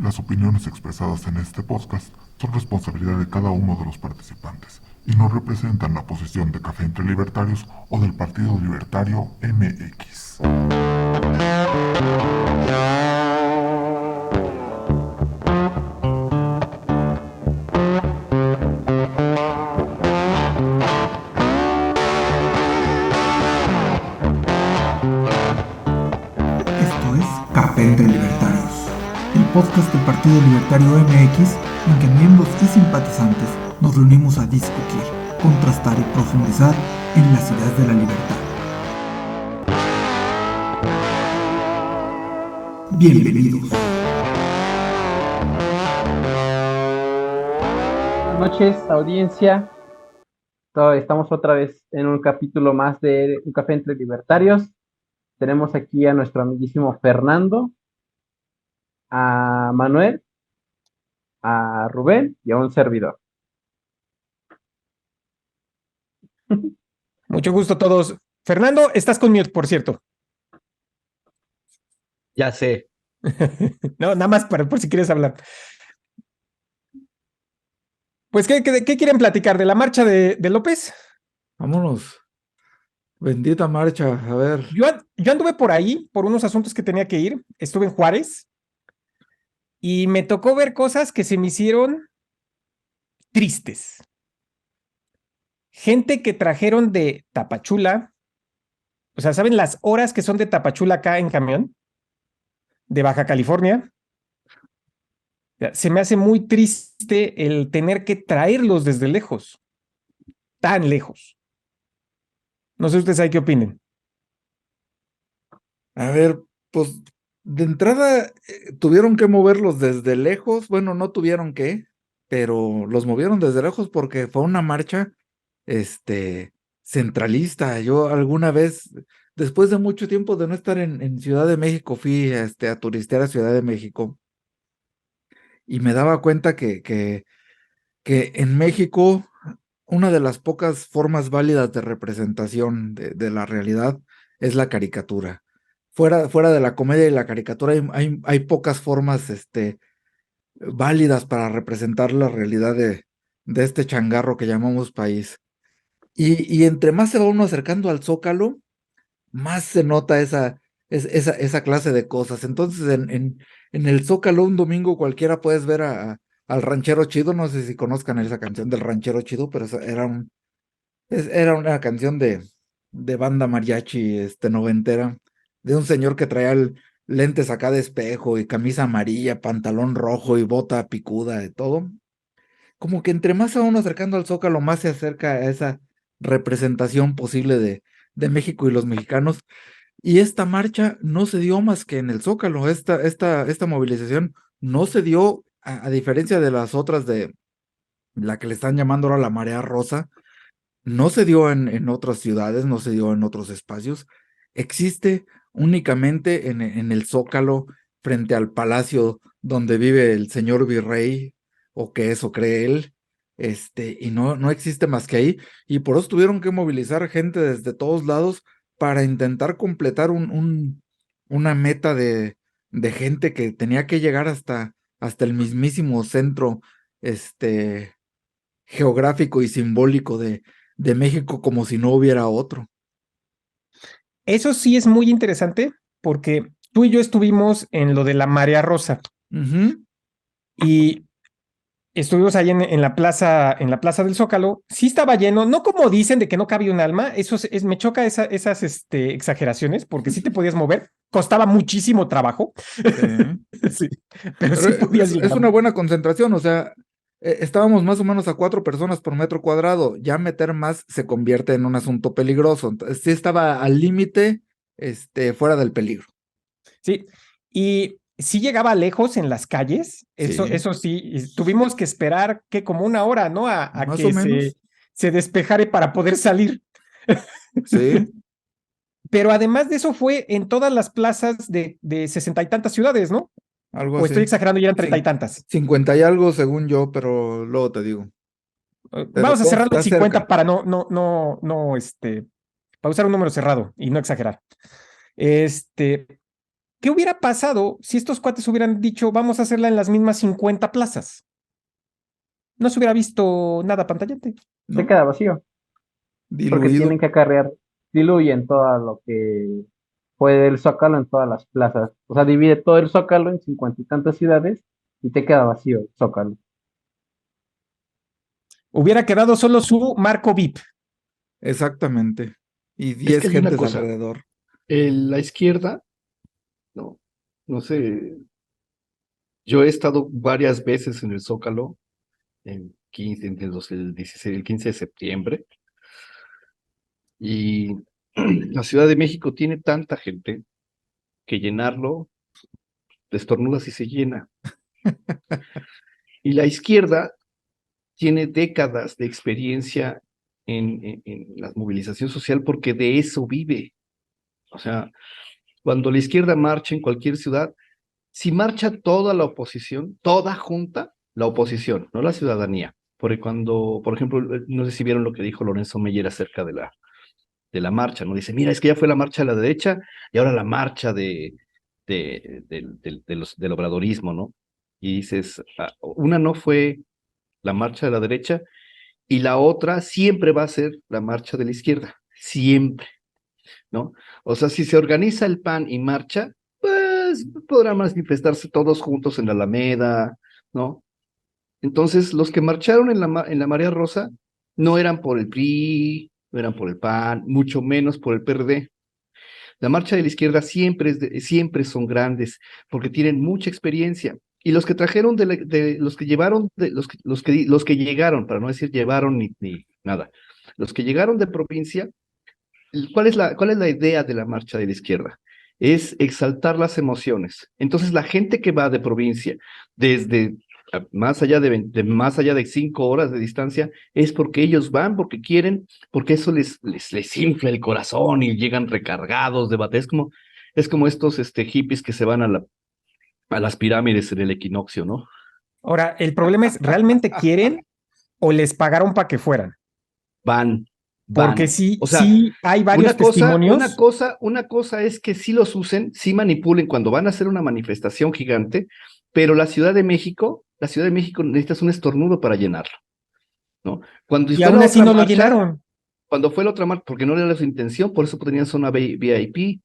Las opiniones expresadas en este podcast son responsabilidad de cada uno de los participantes y no representan la posición de Café entre Libertarios o del Partido Libertario MX. Esto es Café entre Libertarios, el podcast del Partido Libertario MX en que miembros y simpatizantes nos reunimos a discutir, contrastar y profundizar en las ideas de la libertad. Bienvenidos. Buenas noches, audiencia. Estamos otra vez en un capítulo más de Un Café entre Libertarios. Tenemos aquí a nuestro amiguísimo Fernando, a Manuel, a Rubén y a un servidor. Mucho gusto a todos. Fernando, estás con mute, por cierto. Ya sé. No, nada más por si quieres hablar. Pues, ¿qué quieren platicar? ¿De la marcha de López? Vámonos. Bendita marcha. A ver. Yo anduve por ahí, por unos asuntos que tenía que ir. Estuve en Juárez y me tocó ver cosas que se me hicieron tristes. Gente que trajeron de Tapachula, o sea, ¿saben las horas que son de Tapachula acá en camión? De Baja California. Se me hace muy triste el tener que traerlos desde lejos, tan lejos. No sé ustedes ahí qué opinen. A ver, pues de entrada tuvieron que moverlos desde lejos. Bueno, no tuvieron que, pero los movieron desde lejos porque fue una marcha, centralista. Yo alguna vez, después de mucho tiempo de no estar en Ciudad de México, fui a turistear a Ciudad de México y me daba cuenta que en México una de las pocas formas válidas de representación de la realidad es la caricatura. Fuera de la comedia y la caricatura hay pocas formas válidas para representar la realidad de este changarro que llamamos país. Y entre más se va uno acercando al Zócalo, más se nota esa clase de cosas. Entonces, en el Zócalo, un domingo cualquiera puedes ver al Ranchero Chido. No sé si conozcan esa canción del Ranchero Chido, pero era una canción de banda mariachi noventera, de un señor que traía lentes acá de espejo y camisa amarilla, pantalón rojo y bota picuda de todo. Como que entre más se va uno acercando al Zócalo, más se acerca a esa representación posible de México y los mexicanos. Y esta marcha no se dio más que en el Zócalo. Esta movilización no se dio, a diferencia de las otras de la que le están llamando ahora la Marea Rosa, no se dio en otras ciudades, no se dio en otros espacios. Existe únicamente en el Zócalo, frente al palacio donde vive el señor virrey, o que eso cree él, y no existe más que ahí. Y por eso tuvieron que movilizar gente desde todos lados para intentar completar una meta de gente que tenía que llegar hasta el mismísimo centro, geográfico y simbólico de México, como si no hubiera otro. Eso sí es muy interesante porque tú y yo estuvimos en lo de la Marea Rosa y estuvimos ahí en la plaza del Zócalo. Sí estaba lleno, no como dicen de que no cabía un alma. Eso me choca esas exageraciones porque sí te podías mover. Costaba muchísimo trabajo. Sí, pero sí podías Es llegar. una buena concentración, o sea, estábamos más o menos a 4 personas por metro cuadrado. Ya meter más se convierte en un asunto peligroso. Entonces, sí estaba al límite, fuera del peligro. Sí, y sí llegaba lejos en las calles, Sí, eso sí, y tuvimos que esperar que como una hora, ¿no? A más o que menos. se despejare para poder salir. Sí, Pero además de eso fue en todas las plazas de 60 y tantas ciudades, ¿no? algo O estoy así. exagerando, ya eran 30 y tantas. 50 y algo según yo, pero luego te digo. Pero Vamos a cerrarlo en está 50 cerca. para para usar un número cerrado y no exagerar. Este, ¿qué hubiera pasado si estos cuates hubieran dicho, vamos a hacerla en las mismas 50 plazas? No se hubiera visto nada pantallante. Se ¿no? queda vacío, porque Diluido. tienen que acarrear, diluyen todo lo que puede el Zócalo en todas las plazas. O sea, divide todo el Zócalo en 50 y tantas ciudades y te queda vacío el Zócalo. Hubiera quedado solo su marco VIP. Exactamente. Y Es 10 que hay una gentes cosa, alrededor. la izquierda, no, no sé, yo he estado varias veces en el Zócalo, en el 16, el 15 de septiembre, y la Ciudad de México tiene tanta gente que llenarlo, te estornudas y se llena. Y la izquierda tiene décadas de experiencia en la movilización social porque de eso vive. O sea, cuando la izquierda marcha en cualquier ciudad, si marcha toda la oposición, toda junta, la oposición, no la ciudadanía. Porque cuando, por ejemplo, no sé si vieron lo que dijo Lorenzo Meyer acerca de la marcha, ¿no? Dice, mira, es que ya fue la marcha de la derecha y ahora la marcha del obradorismo, ¿no? Y dices, una no fue la marcha de la derecha y la otra siempre va a ser la marcha de la izquierda, siempre, ¿no? O sea, si se organiza el PAN y marcha, pues podrán manifestarse todos juntos en la Alameda, ¿no? Entonces, los que marcharon en la Marea Rosa no eran por el PRI, no eran por el PAN, mucho menos por el PRD. La marcha de la izquierda siempre son grandes porque tienen mucha experiencia. Y los que trajeron, los que llevaron, los que llegaron, para no decir llevaron ni nada, los que llegaron de provincia, ¿cuál es la idea de la marcha de la izquierda? Es exaltar las emociones. Entonces, la gente que va de provincia, desde más allá de 5 horas de distancia, es porque ellos van, porque quieren, porque eso les infla el corazón y llegan recargados de batalla. Es como estos hippies que se van a las pirámides en el equinoccio, ¿no? Ahora, el problema es, ¿realmente quieren o les pagaron para que fueran? Van, Porque van. sí, O sea, sí hay varios Una cosa, una testimonios. cosa, una cosa es que sí los usen, sí manipulen cuando van a hacer una manifestación gigante, pero la Ciudad de México necesitas un estornudo para llenarlo, ¿no? Cuando Y fue aún la así otra no lo marcha, llenaron. cuando fue la otra marcha, porque no era su intención, por eso tenían zona VIP,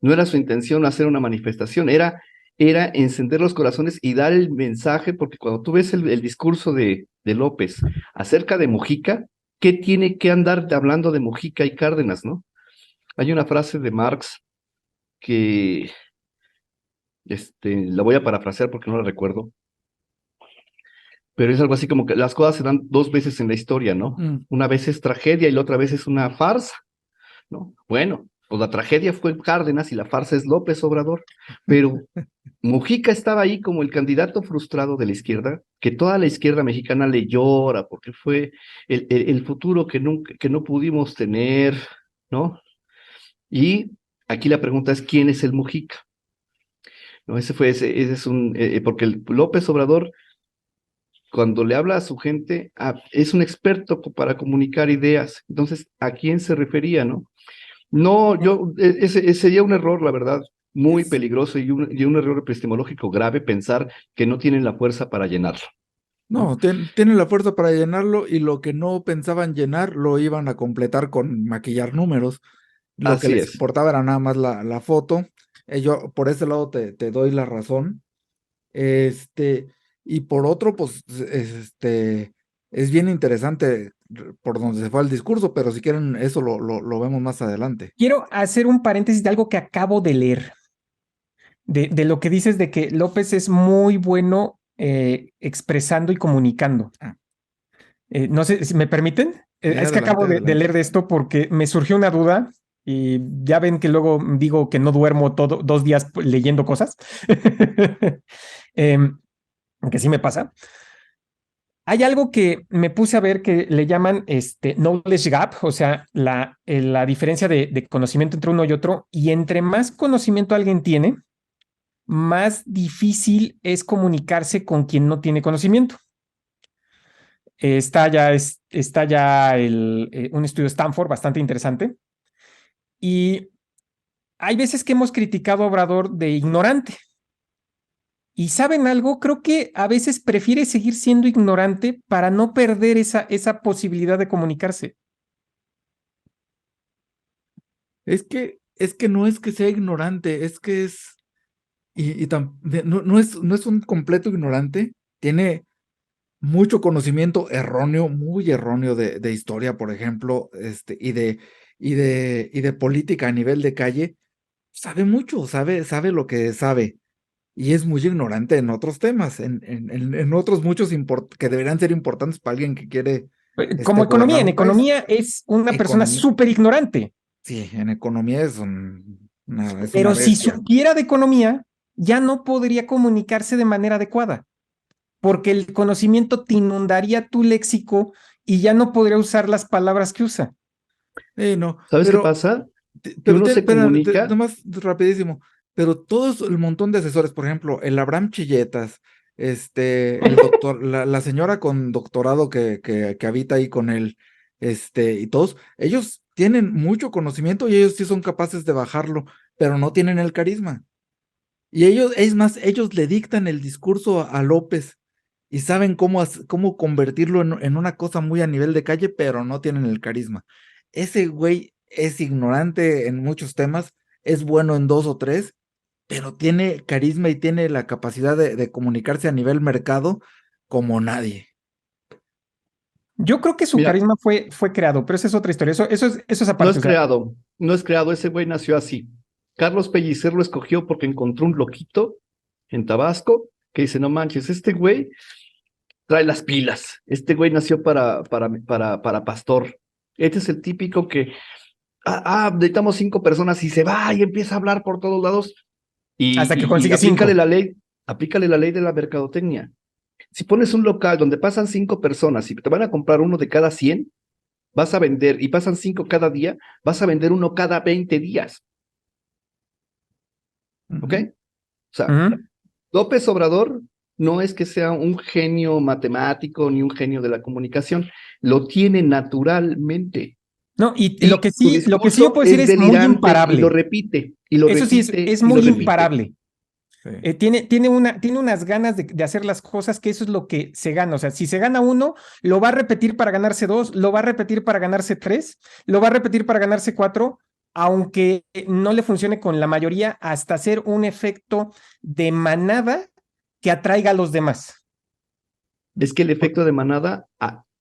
no era su intención hacer una manifestación, era encender los corazones y dar el mensaje, porque cuando tú ves el discurso de López acerca de Mujica, ¿qué tiene que andar hablando de Mujica y Cárdenas, no? Hay una frase de Marx que la voy a parafrasear porque no la recuerdo, pero es algo así como que las cosas se dan dos veces en la historia, ¿no? Mm. Una vez es tragedia y la otra vez es una farsa, ¿no? Bueno, pues la tragedia fue Cárdenas y la farsa es López Obrador, pero Mujica estaba ahí como el candidato frustrado de la izquierda, que toda la izquierda mexicana le llora porque fue el futuro que no pudimos tener, ¿no? Y aquí la pregunta es, ¿quién es el Mujica? No, ese es porque López Obrador, cuando le habla a su gente, es un experto para comunicar ideas. Entonces, ¿a quién se refería, no? No, ese sería un error, la verdad, muy peligroso y un error epistemológico grave pensar que no tienen la fuerza para llenarlo, ¿no? No, tienen la fuerza para llenarlo y lo que no pensaban llenar lo iban a completar con maquillar números. Lo que Así les es. importaba era nada más la foto. Yo por ese lado te doy la razón. Este, y por otro, pues, es bien interesante por donde se fue el discurso, pero si quieren, eso lo vemos más adelante. Quiero hacer un paréntesis de algo que acabo de leer, de lo que dices de que López es muy bueno expresando y comunicando. Ah. No sé si me permiten. Sí, Es que adelante, acabo de adelante. leer de esto porque me surgió una duda y ya ven que luego digo que no duermo 2 días leyendo cosas. Aunque sí me pasa. Hay algo que me puse a ver que le llaman knowledge gap, o sea, la diferencia de conocimiento entre uno y otro, y entre más conocimiento alguien tiene, más difícil es comunicarse con quien no tiene conocimiento. Está ya un estudio de Stanford bastante interesante y hay veces que hemos criticado a Obrador de ignorante. Y ¿saben algo? Creo que a veces prefiere seguir siendo ignorante para no perder esa posibilidad de comunicarse. Es que no es que sea ignorante, es que es, no es un completo ignorante, tiene mucho conocimiento erróneo, muy erróneo de historia, por ejemplo, y de política a nivel de calle. Sabe mucho, sabe lo que sabe, y es muy ignorante en otros temas, en otros muchos que deberían ser importantes para alguien que quiere Como economía, gobernar en un país. economía es una persona Economía. súper ignorante. Sí, en economía es una Pero si bestia. supiera de economía, ya no podría comunicarse de manera adecuada, porque el conocimiento te inundaría tu léxico y ya no podría usar las palabras que usa. No, ¿Sabes qué pero, pasa? Que uno se espérame, comunica. nomás rapidísimo, pero todos el montón de asesores, por ejemplo, el Abraham Chilletas, el doctor, la señora con doctorado que habita ahí con él, y todos, ellos tienen mucho conocimiento y ellos sí son capaces de bajarlo, pero no tienen el carisma. Y ellos, es más, ellos le dictan el discurso a López y saben cómo convertirlo en una cosa muy a nivel de calle, pero no tienen el carisma. Ese güey es ignorante en muchos temas, es bueno en 2 o 3, pero tiene carisma y tiene la capacidad de comunicarse a nivel mercado como nadie. Yo creo que su Mira, carisma fue creado, pero esa es otra historia. Eso es no aparte. es O sea, creado, no es creado, ese güey nació así. Carlos Pellicer lo escogió porque encontró un loquito en Tabasco que dice, no manches, este güey trae las pilas, este güey nació para pastor. Este es el típico que, necesitamos 5 personas y se va y empieza a hablar por todos lados hasta que y consigue 5. aplícale la ley de la mercadotecnia. Si pones un local donde pasan 5 personas y te van a comprar uno de cada 100, vas a vender, y pasan 5 cada día, vas a vender uno cada 20 días. ¿Ok? O sea, López Obrador no es que sea un genio matemático ni un genio de la comunicación, lo tiene naturalmente. No, y Y lo que su sí yo discurso puedo decir es es muy delirante y lo imparable. repite, y lo Eso sí repite, es y lo muy repite. imparable. Sí. Tiene unas ganas de hacer las cosas que eso es lo que se gana. O sea, si se gana uno, lo va a repetir para ganarse 2, lo va a repetir para ganarse 3, lo va a repetir para ganarse 4, aunque no le funcione con la mayoría, hasta hacer un efecto de manada que atraiga a los demás. Es que el efecto de manada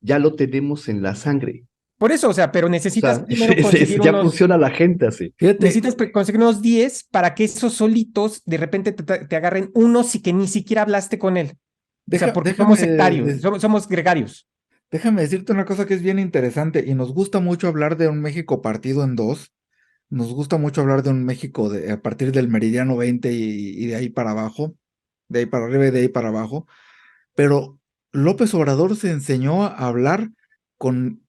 ya lo tenemos en la sangre. Por eso, o sea, pero O necesitas sea, primero conseguir ya funciona la gente así. Fíjate, necesitas conseguir unos 10 para que esos solitos de repente te agarren unos y que ni siquiera hablaste con él. O sea, porque somos sectarios, somos gregarios. déjame decirte una cosa que es bien interesante y nos gusta mucho hablar de un México partido en dos. Nos gusta mucho hablar de un México a partir del meridiano 20 y de ahí para abajo, de ahí para arriba y de ahí para abajo. Pero López Obrador se enseñó a hablar con,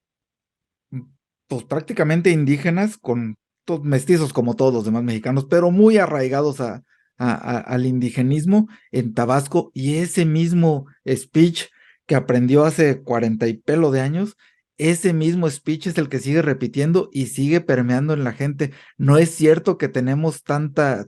pues prácticamente indígenas, con mestizos como todos los demás mexicanos, pero muy arraigados al indigenismo en Tabasco, y ese mismo speech que aprendió hace 40 y pelo de años, ese mismo speech es el que sigue repitiendo y sigue permeando en la gente. No es cierto que tenemos tanta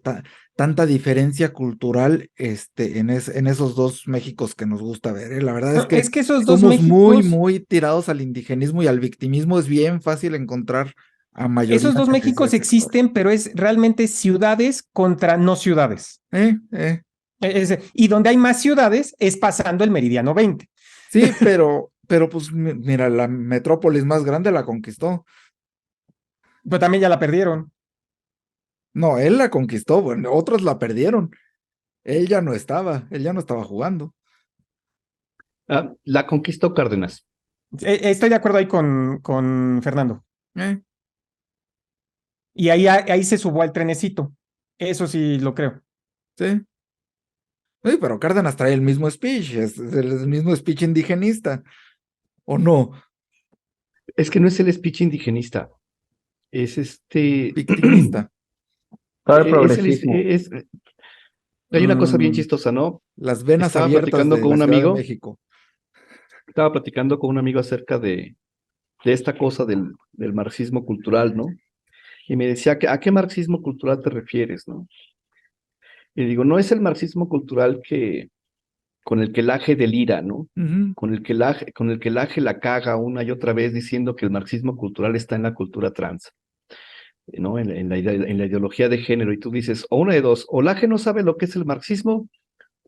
diferencia cultural en esos dos Méxicos que nos gusta ver, ¿eh? La verdad es No, que es que esos dos somos muy, Méxicos, muy tirados al indigenismo y al victimismo. Es bien fácil encontrar a mayoría esos dos en ese Méxicos sector. existen, pero es realmente ciudades contra no ciudades. Y donde hay más ciudades es pasando el meridiano 20. Sí, pero pues mira, la metrópolis más grande la conquistó. Pero también ya la perdieron. No, él la conquistó, bueno, otros la perdieron. Él ya no estaba jugando. La conquistó Cárdenas. Estoy de acuerdo ahí con Fernando. Eh, Y ahí se subió al trenecito. Eso sí lo creo. sí. Sí, pero Cárdenas trae el mismo speech, es el mismo speech indigenista, ¿o no? Es que no es el speech indigenista, es Victimista. Todo el es progresismo. hay una cosa bien chistosa, ¿no? Las venas Estaba abiertas platicando de con la un Ciudad de amigo, México. acerca de esta cosa del marxismo cultural, ¿no? y me decía, ¿a qué marxismo cultural te refieres, no? Y digo, no es el marxismo cultural con el que el AGE delira, ¿no? Ujú. Con el que el AGE la caga una y otra vez diciendo que el marxismo cultural está en la cultura trans, ¿no? En la ideología de género. Y tú dices, o una de dos, o el AGE no sabe lo que es el marxismo,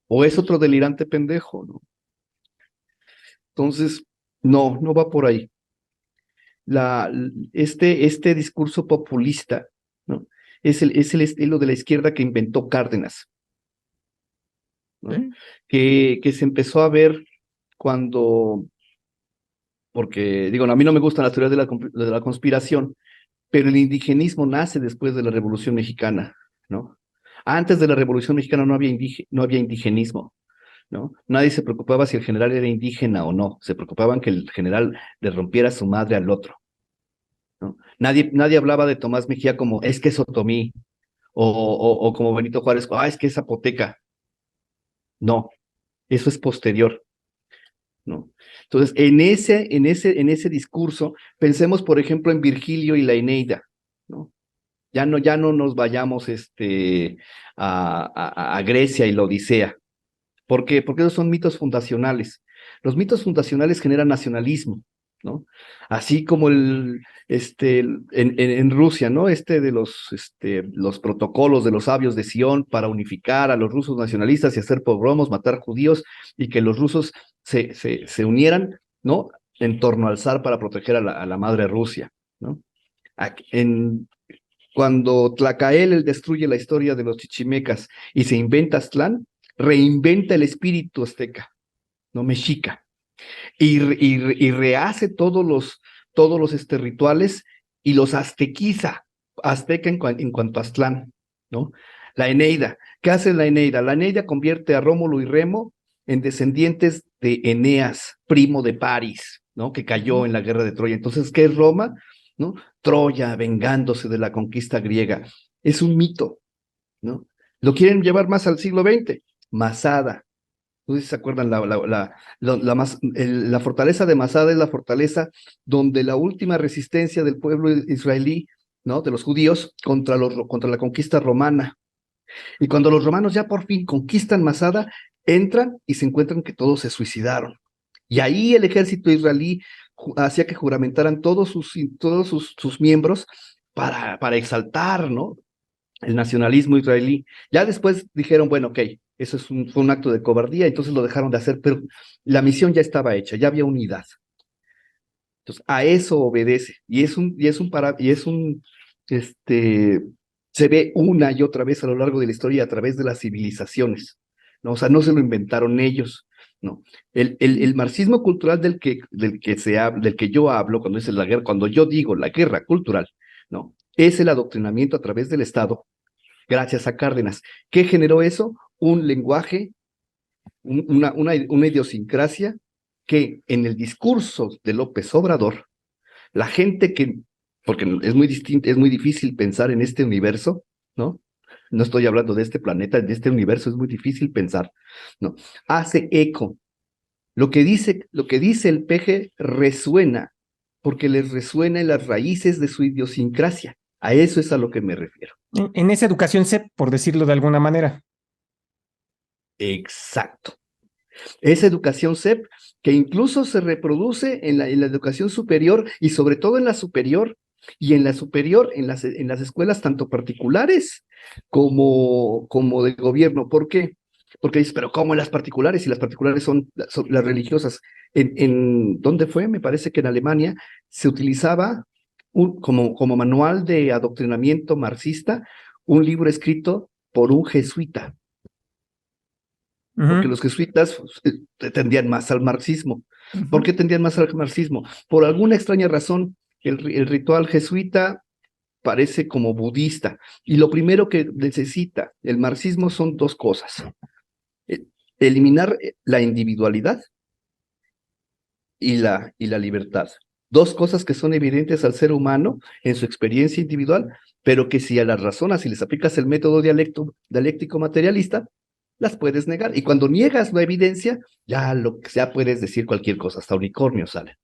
o es otro delirante pendejo, ¿no? Entonces, no va por ahí. Este discurso populista, ¿no? Es el estilo de la izquierda que inventó Cárdenas, ¿no? Sí. Que se empezó a ver cuando, porque digo, a mí no me gustan las teorías de la conspiración, pero el indigenismo nace después de la Revolución Mexicana, ¿no? Antes de la Revolución Mexicana no había indigenismo, ¿no? Nadie se preocupaba si el general era indígena o no, se preocupaban que el general le rompiera su madre al otro, ¿no? Nadie hablaba de Tomás Mejía como, es que es otomí, o como Benito Juárez, es que es zapoteca. No, eso es posterior, ¿no? Entonces, en ese discurso, pensemos, por ejemplo, en Virgilio y la Eneida, ¿no? Ya no nos vayamos a Grecia y la Odisea. ¿Por qué? Porque esos son mitos fundacionales. Los mitos fundacionales generan nacionalismo, ¿no? Así como en Rusia, ¿no? Los protocolos de los sabios de Sion para unificar a los rusos nacionalistas y hacer pogromos, matar judíos, y que los rusos se unieran, ¿no? En torno al zar para proteger a la madre Rusia, ¿no? Cuando Tlacael destruye la historia de los chichimecas y se inventa Aztlán, reinventa el espíritu azteca, no mexica, y rehace todos los rituales y los aztequiza, azteca en cuanto a Aztlán, ¿no? La Eneida, ¿qué hace la Eneida? La Eneida convierte a Rómulo y Remo en descendientes de Eneas, primo de Paris, ¿no? Que cayó en la guerra de Troya. Entonces, ¿qué es Roma? ¿No? Troya vengándose de la conquista griega. Es un mito, ¿no? Lo quieren llevar más al siglo XX. Masada. No sé si se acuerdan, la fortaleza de Masada es la fortaleza donde la última resistencia del pueblo israelí, ¿no? De los judíos contra la conquista romana. Y cuando los romanos ya por fin conquistan Masada, entran y se encuentran que todos se suicidaron. Y ahí el ejército israelí hacía que juramentaran todos sus miembros para exaltar, ¿no? El nacionalismo israelí. Ya después dijeron, bueno, ok, eso fue un acto de cobardía, entonces lo dejaron de hacer, pero la misión ya estaba hecha, ya había unidad. Entonces, a eso obedece, se ve una y otra vez a lo largo de la historia a través de las civilizaciones, ¿no? O sea, no se lo inventaron ellos, ¿no? El marxismo cultural del que yo hablo cuando es la guerra, cuando yo digo la guerra cultural, ¿no? Es el adoctrinamiento a través del Estado, gracias a Cárdenas. ¿Qué generó eso? Un lenguaje, una idiosincrasia que en el discurso de López Obrador, la gente porque es muy distinto, es muy difícil pensar en este universo, ¿no? No estoy hablando de este planeta, de este universo es muy difícil pensar, ¿no? Hace eco. Lo que dice el PG resuena, porque les resuena en las raíces de su idiosincrasia. A eso es a lo que me refiero. En esa educación CEP, por decirlo de alguna manera. Exacto. Esa educación CEP que incluso se reproduce en la educación superior y sobre todo en la superior y en las escuelas tanto particulares como de gobierno. ¿Por qué? Porque dices, pero ¿cómo en las particulares? Si las particulares son las religiosas. ¿Dónde fue? Me parece que en Alemania se utilizaba como manual de adoctrinamiento marxista un libro escrito por un jesuita. Porque los jesuitas tendían más al marxismo. ¿Por qué tendían más al marxismo? Por alguna extraña razón, el ritual jesuita parece como budista. Y lo primero que necesita el marxismo son dos cosas. Eliminar la individualidad y la libertad. Dos cosas que son evidentes al ser humano en su experiencia individual, pero que si a las razonas, si les aplicas el método dialéctico materialista, las puedes negar. Y cuando niegas la evidencia, ya puedes decir cualquier cosa, hasta unicornio sale.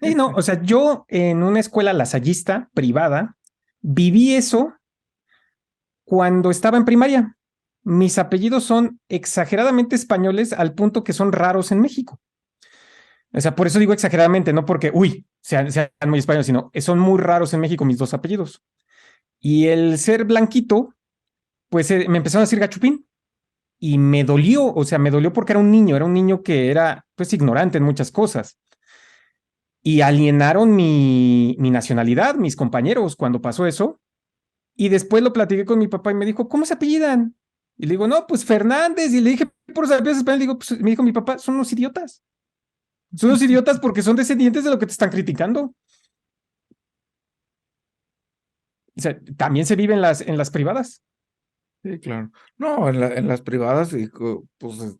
Sí, no, o sea, yo en una escuela lasallista privada Viví eso cuando estaba en primaria. Mis apellidos son exageradamente españoles al punto que son raros en México. O sea, por eso digo exageradamente, no porque, sean muy españoles, sino son muy raros en México mis dos apellidos. Y el ser blanquito, pues me empezaron a decir gachupín. Y me dolió, o sea, me dolió porque era un niño que era pues ignorante en muchas cosas. Y alienaron mi nacionalidad, mis compañeros, cuando pasó eso. Y después lo platiqué con mi papá y me dijo, ¿cómo se apellidan? Y le digo, no, pues Fernández. Y le dije, por los apellidos españoles, digo, pues, me dijo mi papá, son unos idiotas. Son unos idiotas porque son descendientes de lo que te están criticando. O sea, también se vive en las privadas. Sí, claro. No, en las privadas, y pues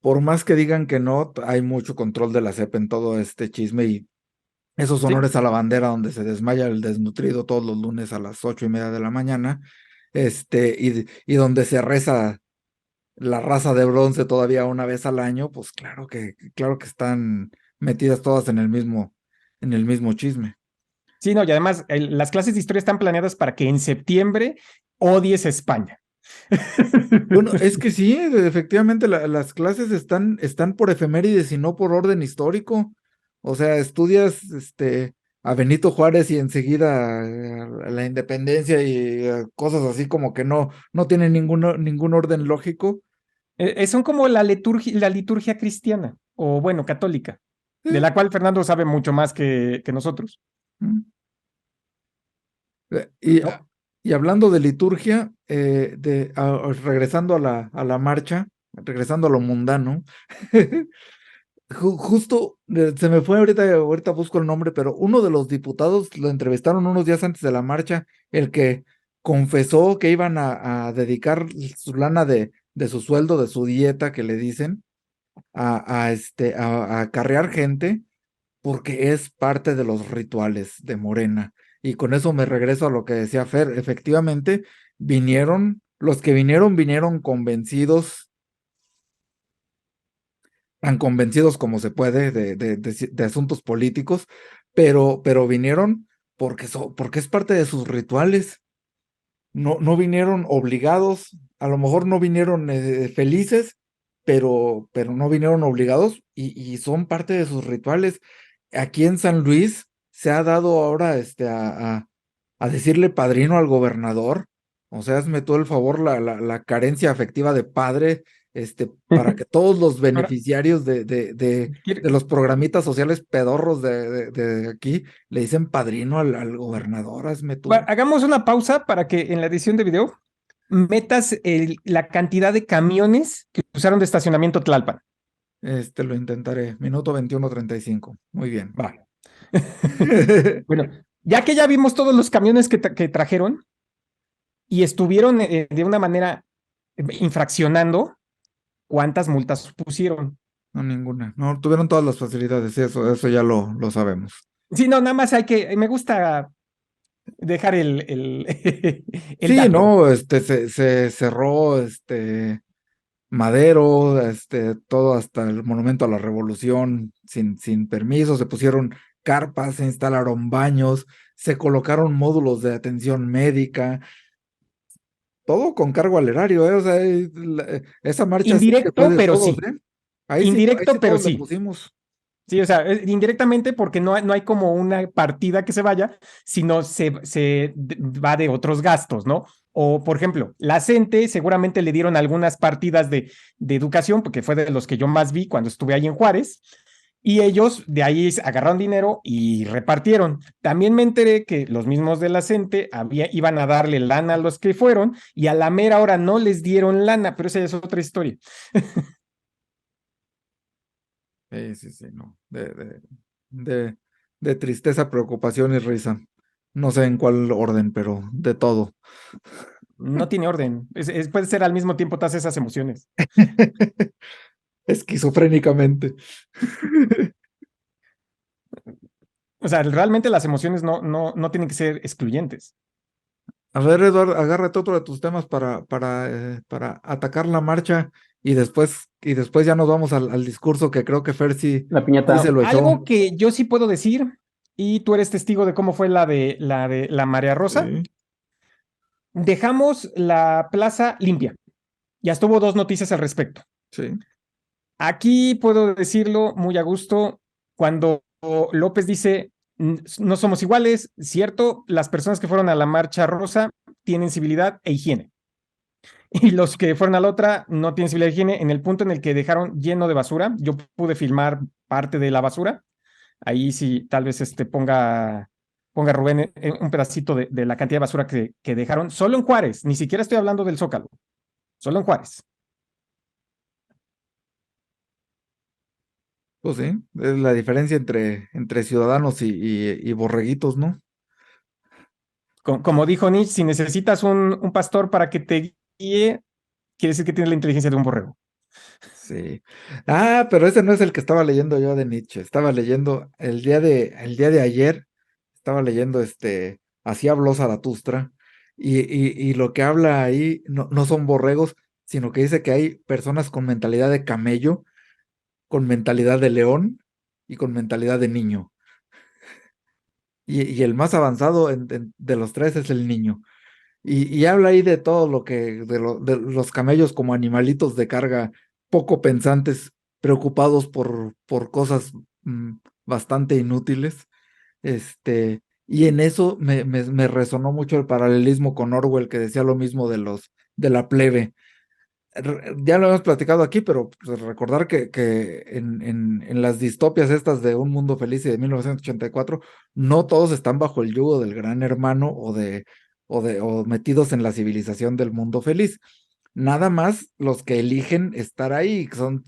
por más que digan que no, hay mucho control de la SEP en todo este chisme y esos Sí. honores a la bandera donde se desmaya el desnutrido todos los lunes a las 8:30 de la mañana, y donde se reza la raza de bronce todavía una vez al año, pues claro que están metidas todas en el mismo chisme. Sí, no, y además las clases de historia están planeadas para que en septiembre odies a España. Bueno, es que sí, efectivamente las clases están por efemérides y no por orden histórico. O sea, estudias a Benito Juárez y enseguida la independencia y cosas así como que no tienen ningún orden lógico. Son como la liturgia cristiana, o bueno, católica, de la cual Fernando sabe mucho más que nosotros. Mm. Y, ¿No? y hablando de liturgia, regresando a la marcha, regresando a lo mundano, justo se me fue ahorita busco el nombre, pero uno de los diputados lo entrevistaron unos días antes de la marcha, el que confesó que iban a dedicar su lana de su sueldo, de su dieta, que le dicen, a acarrear gente, porque es parte de los rituales de Morena. Y con eso me regreso a lo que decía Fer. Efectivamente, los que vinieron convencidos, tan convencidos como se puede de asuntos políticos, pero vinieron porque es parte de sus rituales. No vinieron obligados, a lo mejor no vinieron felices, pero no vinieron obligados y son parte de sus rituales. Aquí en San Luis se ha dado ahora a decirle padrino al gobernador. O sea, hazme todo el favor, la carencia afectiva de padre, para que todos los Ahora, beneficiarios de los programitas sociales pedorros de aquí le dicen padrino al gobernador, hazme tú. hagamos una pausa para que en la edición de video metas la cantidad de camiones que usaron de estacionamiento Tlalpan. Lo intentaré. Minuto 21:35. Muy bien. Va. Bueno, ya que ya vimos todos los camiones que trajeron y estuvieron de una manera infraccionando, ¿cuántas multas pusieron? No, ninguna. No, tuvieron todas las facilidades. Eso ya lo sabemos. Sí, no, nada más me gusta dejar el Sí, dato. no, se cerró, Madero, todo hasta el Monumento a la Revolución sin permiso, se pusieron carpas, se instalaron baños, se colocaron módulos de atención médica, todo con cargo al erario, ¿eh? O sea, esa marcha sí que fue Indirecto, de pero todos, sí. ¿eh? Ahí sí Indirecto, pero todos le sí. pusimos. Sí, o sea, indirectamente porque no hay como una partida que se vaya, sino va de otros gastos, ¿no? O, por ejemplo, la CENTE seguramente le dieron algunas partidas de educación, porque fue de los que yo más vi cuando estuve ahí en Juárez, y ellos de ahí agarraron dinero y repartieron. También me enteré que los mismos de la CENTE iban a darle lana a los que fueron, y a la mera hora no les dieron lana, pero esa ya es otra historia. Sí, no. De tristeza, preocupación y risa. No sé en cuál orden, pero de todo. No tiene orden. Puede ser al mismo tiempo todas esas emociones. Esquizofrénicamente. O sea, realmente las emociones no tienen que ser excluyentes. A ver, Eduardo, agárrate otro de tus temas para atacar la marcha y después ya nos vamos al discurso que creo que Fer sí La se piñata. lo echó. Algo que yo sí puedo decir y tú eres testigo de cómo fue la Marea Rosa. Sí, Dejamos la plaza limpia. Ya estuvo 2 noticias al respecto. sí. Aquí puedo decirlo muy a gusto cuando López dice, no somos iguales, cierto, las personas que fueron a la Marcha Rosa tienen civilidad e higiene. Y los que fueron a la otra no tienen civilidad e higiene en el punto en el que dejaron lleno de basura. Yo pude filmar parte de la basura. Ahí sí, tal vez ponga Rubén un pedacito de la cantidad de basura que dejaron solo en Juárez. Ni siquiera estoy hablando del Zócalo, solo en Juárez. Pues sí, es la diferencia entre ciudadanos y borreguitos, ¿no? Como dijo Nietzsche, si necesitas un pastor para que te guíe, quiere decir que tienes la inteligencia de un borrego. Sí. Ah, pero ese no es el que estaba leyendo yo de Nietzsche. Estaba leyendo el día de ayer, estaba leyendo Así habló Zaratustra, y lo que habla ahí no son borregos, sino que dice que hay personas con mentalidad de camello, con mentalidad de león y con mentalidad de niño. Y el más avanzado de los tres es el niño. Y habla ahí de todo lo de los camellos como animalitos de carga poco pensantes, preocupados por cosas bastante inútiles. Y en eso me resonó mucho el paralelismo con Orwell, que decía lo mismo de la plebe. Ya lo hemos platicado aquí, pero pues, recordar que en las distopias estas de Un Mundo Feliz y de 1984, no todos están bajo el yugo del Gran Hermano o metidos en la civilización del mundo feliz. Nada más los que eligen estar ahí, que son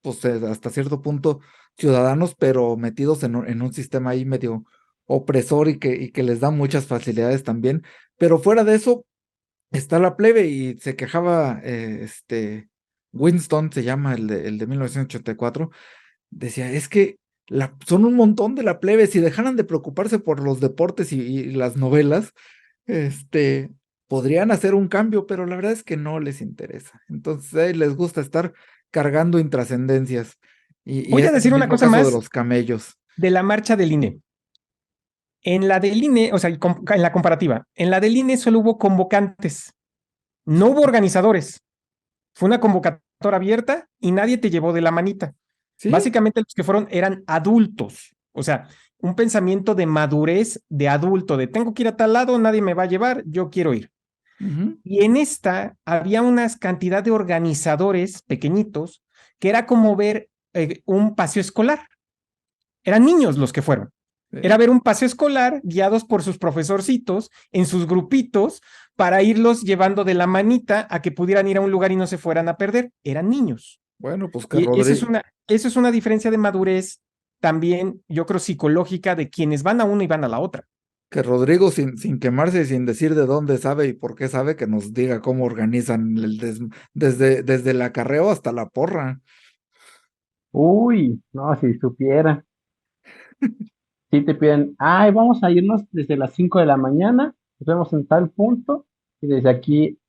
pues, hasta cierto punto ciudadanos, pero metidos en un sistema ahí medio opresor y que les da muchas facilidades también. Pero fuera de eso, está la plebe y se quejaba, Winston se llama el de 1984, decía, es que son un montón de la plebe, si dejaran de preocuparse por los deportes y las novelas, este, podrían hacer un cambio, pero la verdad es que no les interesa. Entonces, a ellos les gusta estar cargando intrascendencias. Y Voy es a el decir una mismo cosa caso de más los camellos. de la marcha del INE. En la del INE, o sea, en la comparativa, en la del INE solo hubo convocantes, no hubo organizadores. Fue una convocatoria abierta y nadie te llevó de la manita. Sí. Básicamente los que fueron eran adultos, o sea, un pensamiento de madurez de adulto, de tengo que ir a tal lado, nadie me va a llevar, yo quiero ir. Ujú. Y en esta había una cantidad de organizadores pequeñitos que era como ver un paseo escolar. Eran niños los que fueron. Era Sí. ver un paseo escolar guiados por sus profesorcitos en sus grupitos para irlos llevando de la manita a que pudieran ir a un lugar y no se fueran a perder. Eran niños. Bueno, pues que Y Rodri eso es una diferencia de madurez también, yo creo, psicológica de quienes van a una y van a la otra. que Rodrigo, sin quemarse y sin decir de dónde sabe y por qué sabe, que nos diga cómo organizan desde el acarreo hasta la porra. Uy, no, si supiera. Si te piden, ay, vamos a irnos desde las 5 de la mañana, nos vemos en tal punto, y desde aquí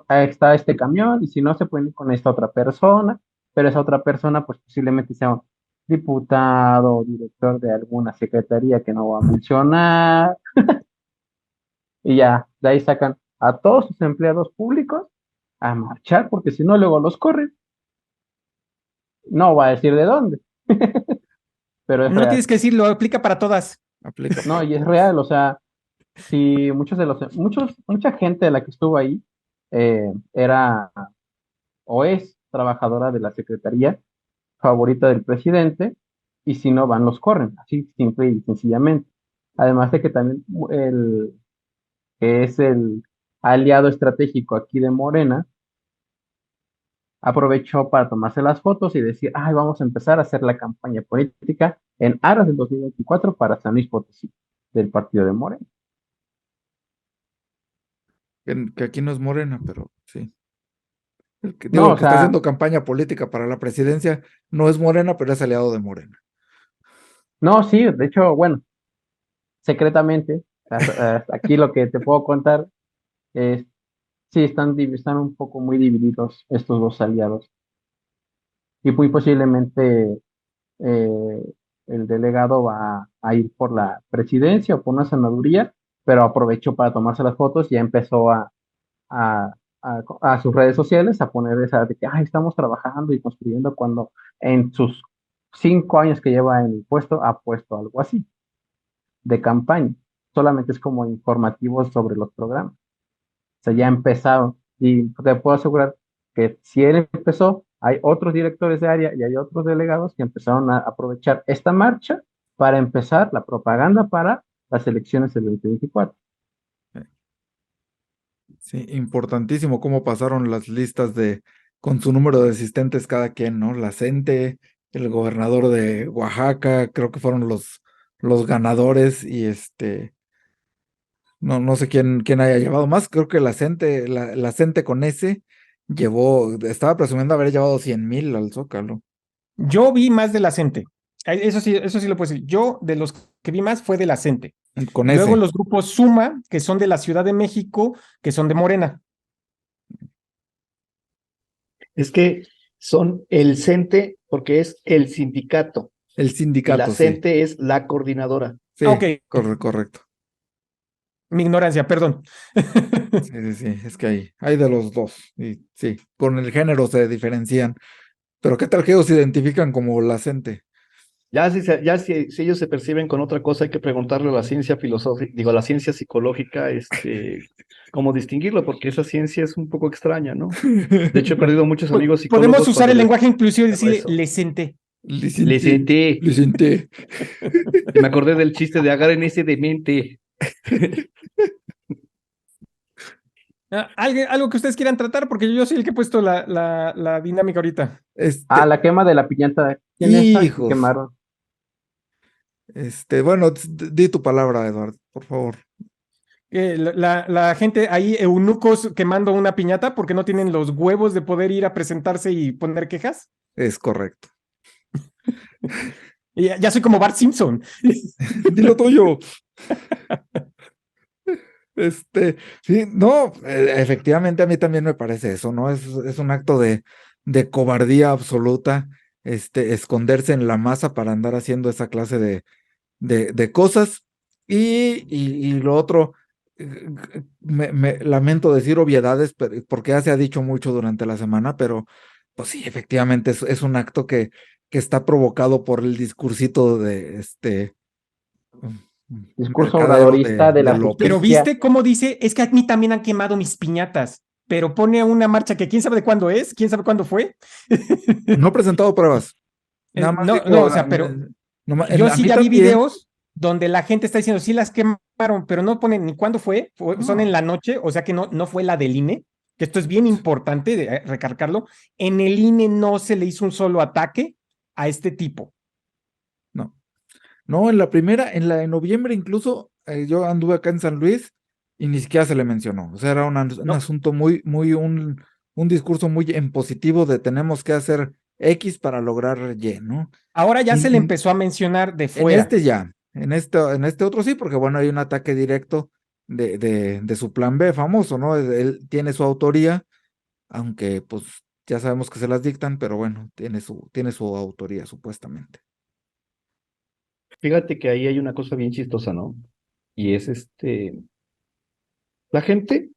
está este camión, y si no, se pueden ir con esta otra persona, pero esa otra persona, pues posiblemente sea un diputado o director de alguna secretaría que no voy a mencionar, y ya, de ahí sacan a todos sus empleados públicos a marchar, porque si no, luego los corren. No va a decir de dónde, pero es No real. tienes que decirlo, aplica para todas. Aplica No, para y es todas. real, o sea, si mucha gente de la que estuvo ahí era o es trabajadora de la secretaría favorita del presidente, y si no van, los corren, así simple y sencillamente. Además de que también el que es el aliado estratégico aquí de Morena, aprovechó para tomarse las fotos y decir, ay, vamos a empezar a hacer la campaña política en aras del 2024 para San Luis Potosí, del partido de Morena. Que aquí no es Morena, pero sí. Digo, No, el o que está sea, haciendo campaña política para la presidencia no es Morena, pero es aliado de Morena. no, sí, de hecho, bueno, secretamente, aquí lo que te puedo contar es, sí, están un poco muy divididos estos dos aliados, y muy posiblemente eh, el delegado va a ir por la presidencia o por una senaduría, pero aprovechó para tomarse las fotos y ya empezó a, a sus redes sociales a poner esa de que "Ay, estamos trabajando y construyendo", cuando en sus 5 años que lleva en el puesto ha puesto algo así de campaña. Solamente es como informativo sobre los programas. O sea, ya empezaron. Y te puedo asegurar que si él empezó, hay otros directores de área y hay otros delegados que empezaron a aprovechar esta marcha para empezar la propaganda para las elecciones del 2024. Sí, importantísimo cómo pasaron las listas con su número de asistentes cada quien, ¿no? La CENTE, el gobernador de Oaxaca, creo que fueron los ganadores y no sé quién haya llevado más, creo que la CENTE con ese estaba presumiendo haber llevado 100,000 al Zócalo. Yo vi más de la CENTE. Eso sí lo puedo decir. Yo, de los que vi más, fue de la CENTE. Con Luego ese. los grupos Suma, que son de la Ciudad de México, que son de Morena. Es que son el CENTE porque es el sindicato El y la sindicato, sí. CENTE es la coordinadora. Sí, Ok. correcto. Mi ignorancia, perdón. Sí, es que hay de los dos. Y sí, con el género se diferencian. Pero ¿qué tal que ellos se identifican como la CENTE? Si ellos se perciben con otra cosa, hay que preguntarle a la ciencia filosófica, digo, a la ciencia psicológica, cómo distinguirlo, porque esa ciencia es un poco extraña, ¿no? De hecho, he perdido muchos amigos Podemos psicólogos usar cuando el les lenguaje inclusivo y hago decir eso. le senté. Le senté. Le senté. Me acordé del chiste de agarren ese demente. Algo que ustedes quieran tratar, porque yo soy el que he puesto la dinámica ahorita. La quema de la piñata. ¿Quién es esa que Hijos. quemaron? Bueno, di tu palabra, Eduardo, por favor. La gente ahí, eunucos quemando una piñata porque no tienen los huevos de poder ir a presentarse y poner quejas. Es correcto. Y ya soy como Bart Simpson. Dilo tuyo. Sí, no, efectivamente a mí también me parece eso, ¿no? Es un acto de cobardía absoluta, esconderse en la masa para andar haciendo esa clase de cosas. Y lo otro, me lamento decir obviedades, porque ya se ha dicho mucho durante la semana, pero pues sí, efectivamente es un acto que está provocado por el discursito de Discurso mercadero obradorista de de la López. Pero justicia. viste cómo dice, es que a mí también han quemado mis piñatas, pero pone una marcha que quién sabe de cuándo es, quién sabe cuándo fue. No he presentado pruebas. Nada más No, o sea, pero yo a sí mí ya vi también. videos donde la gente está diciendo, sí las quemaron, pero no ponen ni cuándo fue, son No. en la noche, o sea que no fue la del INE, que esto es bien importante recargarlo. En el INE no se le hizo un solo ataque a este tipo. No, en la primera, en noviembre incluso, yo anduve acá en San Luis y ni siquiera se le mencionó. O sea, era un No. asunto un discurso muy en positivo de tenemos que hacer X para lograr Y, ¿no? Ahora ya En, se le en- empezó a mencionar de en fuera. ya, en este otro sí, porque bueno, hay un ataque directo de su plan B famoso, ¿no? Él tiene su autoría, aunque pues ya sabemos que se las dictan, pero bueno, tiene su autoría supuestamente. Fíjate que ahí hay una cosa bien chistosa, ¿no? Y es la gente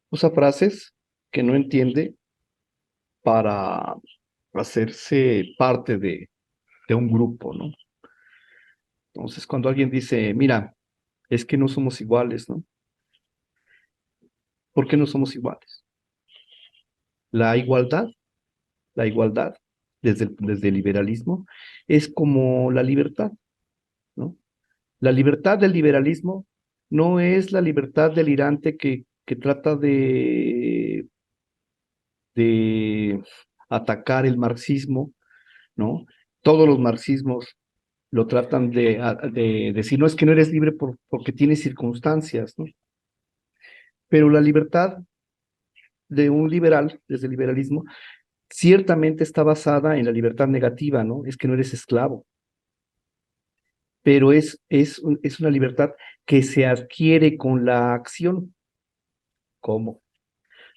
usa frases que no entiende para hacerse parte de un grupo, ¿no? Entonces, cuando alguien dice, mira, es que no somos iguales, ¿no? ¿Por qué no somos iguales? La igualdad, la igualdad desde el liberalismo es como la libertad, ¿no? La libertad del liberalismo no es la libertad delirante que trata de atacar el marxismo, ¿no? Todos los marxismos lo tratan de decir, no es que no eres libre porque tienes circunstancias, ¿no? Pero la libertad de un liberal, desde el liberalismo, ciertamente está basada en la libertad negativa, ¿no? Es que no eres esclavo, pero es una libertad que se adquiere con la acción. ¿Cómo?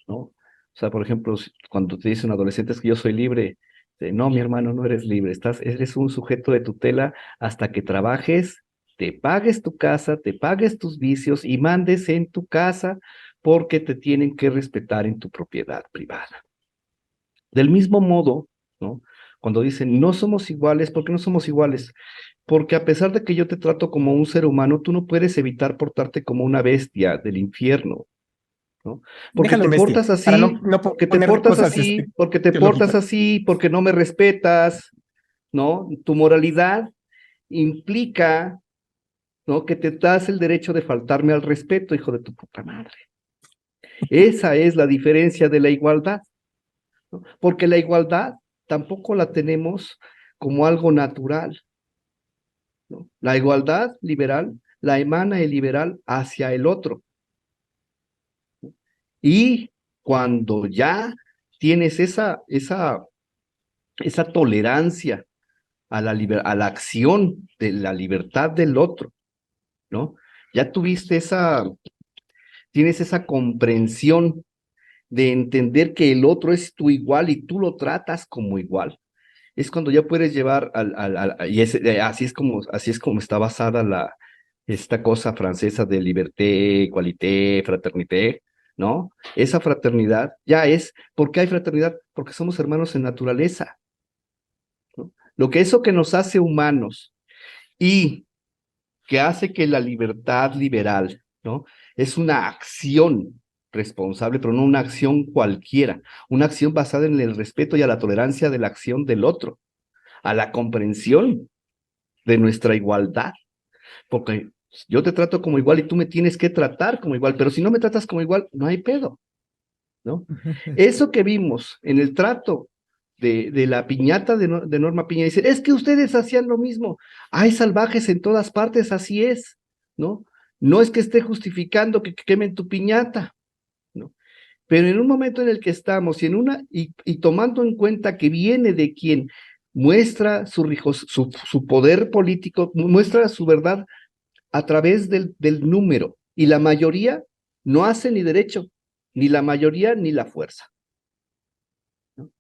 ¿No? O sea, por ejemplo, cuando te dice un adolescente es que yo soy libre, No, mi hermano, no eres libre, eres un sujeto de tutela hasta que trabajes, te pagues tu casa, te pagues tus vicios y mandes en tu casa porque te tienen que respetar en tu propiedad privada. Del mismo modo, ¿no? Cuando dicen, no somos iguales, ¿por qué no somos iguales? Porque a pesar de que yo te trato como un ser humano, tú no puedes evitar portarte como una bestia del infierno, ¿no? Porque Déjalo te en bestia, portas para así, no porque te ponerle portas cosas así, porque te portas teológicas. así, porque no me respetas, ¿no? Tu moralidad implica, ¿no? Que te das el derecho de faltarme al respeto, hijo de tu puta madre. Esa es la diferencia de la igualdad, ¿no? Porque la igualdad tampoco la tenemos como algo natural, ¿no? La igualdad liberal la emana el liberal hacia el otro. Y cuando ya tienes esa tolerancia a la acción de la libertad del otro, ¿no? Ya tienes esa comprensión de entender que el otro es tu igual y tú lo tratas como igual. Es cuando ya puedes llevar así es como está basada esta cosa francesa de liberté, égalité, fraternité, ¿no? Esa fraternidad ya es, ¿por qué hay fraternidad? Porque somos hermanos en naturaleza, ¿no? Lo que eso que nos hace humanos y que hace que la libertad liberal, ¿no? Es una acción responsable, pero no una acción cualquiera, una acción basada en el respeto y a la tolerancia de la acción del otro, a la comprensión de nuestra igualdad, porque yo te trato como igual y tú me tienes que tratar como igual, pero si no me tratas como igual, no hay pedo, ¿no? Eso que vimos en el trato de la piñata de Norma Piña, dice, es que ustedes hacían lo mismo, hay salvajes en todas partes, así es, ¿no? No es que esté justificando que quemen tu piñata, ¿no? Pero en un momento en el que estamos y tomando en cuenta que viene de quien muestra su poder político, muestra su verdad a través del número, y la mayoría no hace ni derecho, ni la mayoría ni la fuerza, ¿no?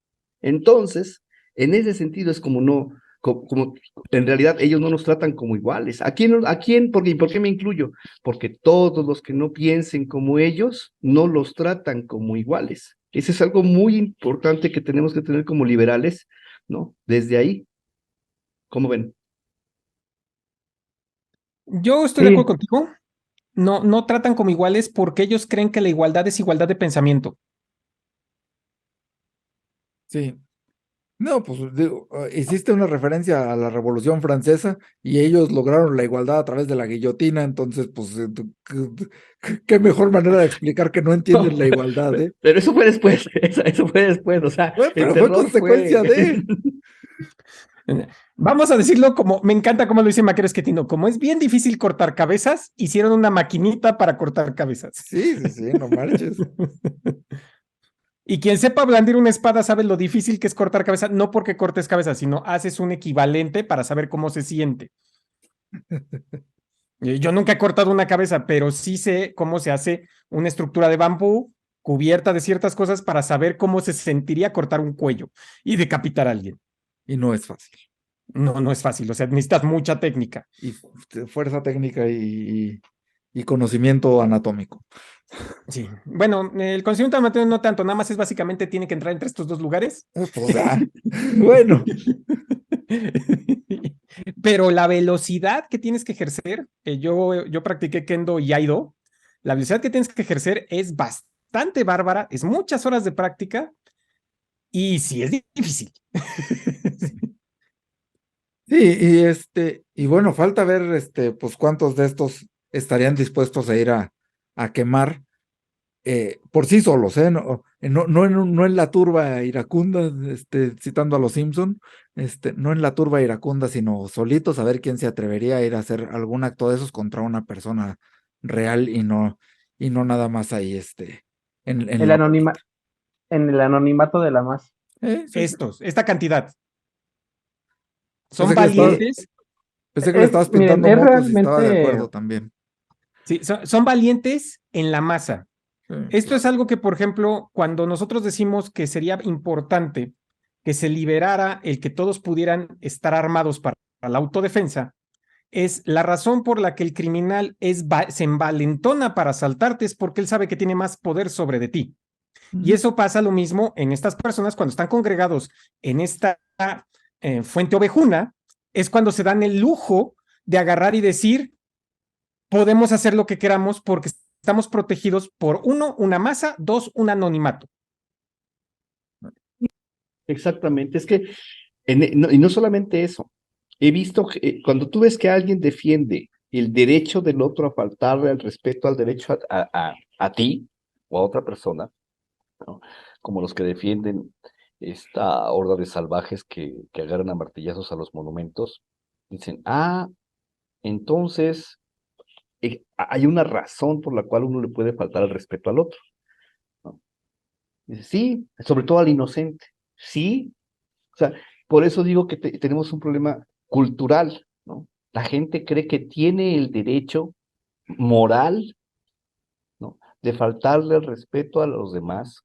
Entonces, en ese sentido es como no, como en realidad ellos no nos tratan como iguales. ¿A quién? ¿Por qué me incluyo? Porque todos los que no piensen como ellos no los tratan como iguales. Eso es algo muy importante que tenemos que tener como liberales, ¿no? Desde ahí, ¿cómo ven? Yo estoy de Sí, acuerdo contigo. No, no tratan como iguales porque ellos creen que la igualdad es igualdad de pensamiento. Sí. No, pues digo, hiciste una referencia a la Revolución Francesa y ellos lograron la igualdad a través de la guillotina, entonces, pues, qué mejor manera de explicar que no entienden la igualdad, ¿eh? Pero eso fue después, eso fue después, o sea, Bueno, el pero fue terror consecuencia de. Vamos a decirlo como, me encanta cómo lo dice Maquero Esquetino, como es bien difícil cortar cabezas, hicieron una maquinita para cortar cabezas. Sí, sí, sí, no marches. Y quien sepa blandir una espada sabe lo difícil que es cortar cabeza, no porque cortes cabeza, sino haces un equivalente para saber cómo se siente. Yo nunca he cortado una cabeza, pero sí sé cómo se hace una estructura de bambú cubierta de ciertas cosas para saber cómo se sentiría cortar un cuello y decapitar a alguien. Y no es fácil. No, no es fácil, o sea, necesitas mucha técnica. Y fuerza técnica y conocimiento anatómico. Sí, bueno, el conocimiento amateur no tanto, nada más es básicamente tiene que entrar entre estos dos lugares. Pues, bueno. Pero la velocidad que tienes que ejercer, yo practiqué Kendo y Aido, la velocidad que tienes que ejercer es bastante bárbara, es muchas horas de práctica y sí es difícil. Sí, y bueno, falta ver pues cuántos de estos estarían dispuestos a ir a quemar por sí solos, ¿eh? No en la turba iracunda, citando a los Simpson, no en la turba iracunda, sino solitos a ver quién se atrevería a ir a hacer algún acto de esos contra una persona real y no nada más ahí, en el la anonima, en el anonimato de la masa. sí. Esta cantidad. Son Pensé que le estabas, Sí, valientes, pensé que le estabas miren, pintando es mocos y estaba de realmente, acuerdo también. sí, son valientes en la masa. Sí, Esto es claro. algo que, por ejemplo, cuando nosotros decimos que sería importante que se liberara el que todos pudieran estar armados para la autodefensa, es la razón por la que el criminal se envalentona para asaltarte es porque él sabe que tiene más poder sobre de ti. Y eso pasa lo mismo en estas personas cuando están congregados en esta fuente ovejuna, es cuando se dan el lujo de agarrar y decir, podemos hacer lo que queramos porque estamos protegidos por uno, una masa, dos, un anonimato. Exactamente, es que, y no solamente eso, he visto que cuando tú ves que alguien defiende el derecho del otro a faltarle al respeto al derecho a ti o a otra persona, ¿no? Como los que defienden esta horda de salvajes que agarran a martillazos a los monumentos, dicen, entonces hay una razón por la cual uno le puede faltar el respeto al otro, ¿no? Dice, sí, sobre todo al inocente, sí, o sea, por eso digo que tenemos un problema cultural, ¿no? La gente cree que tiene el derecho moral, ¿no?, de faltarle el respeto a los demás,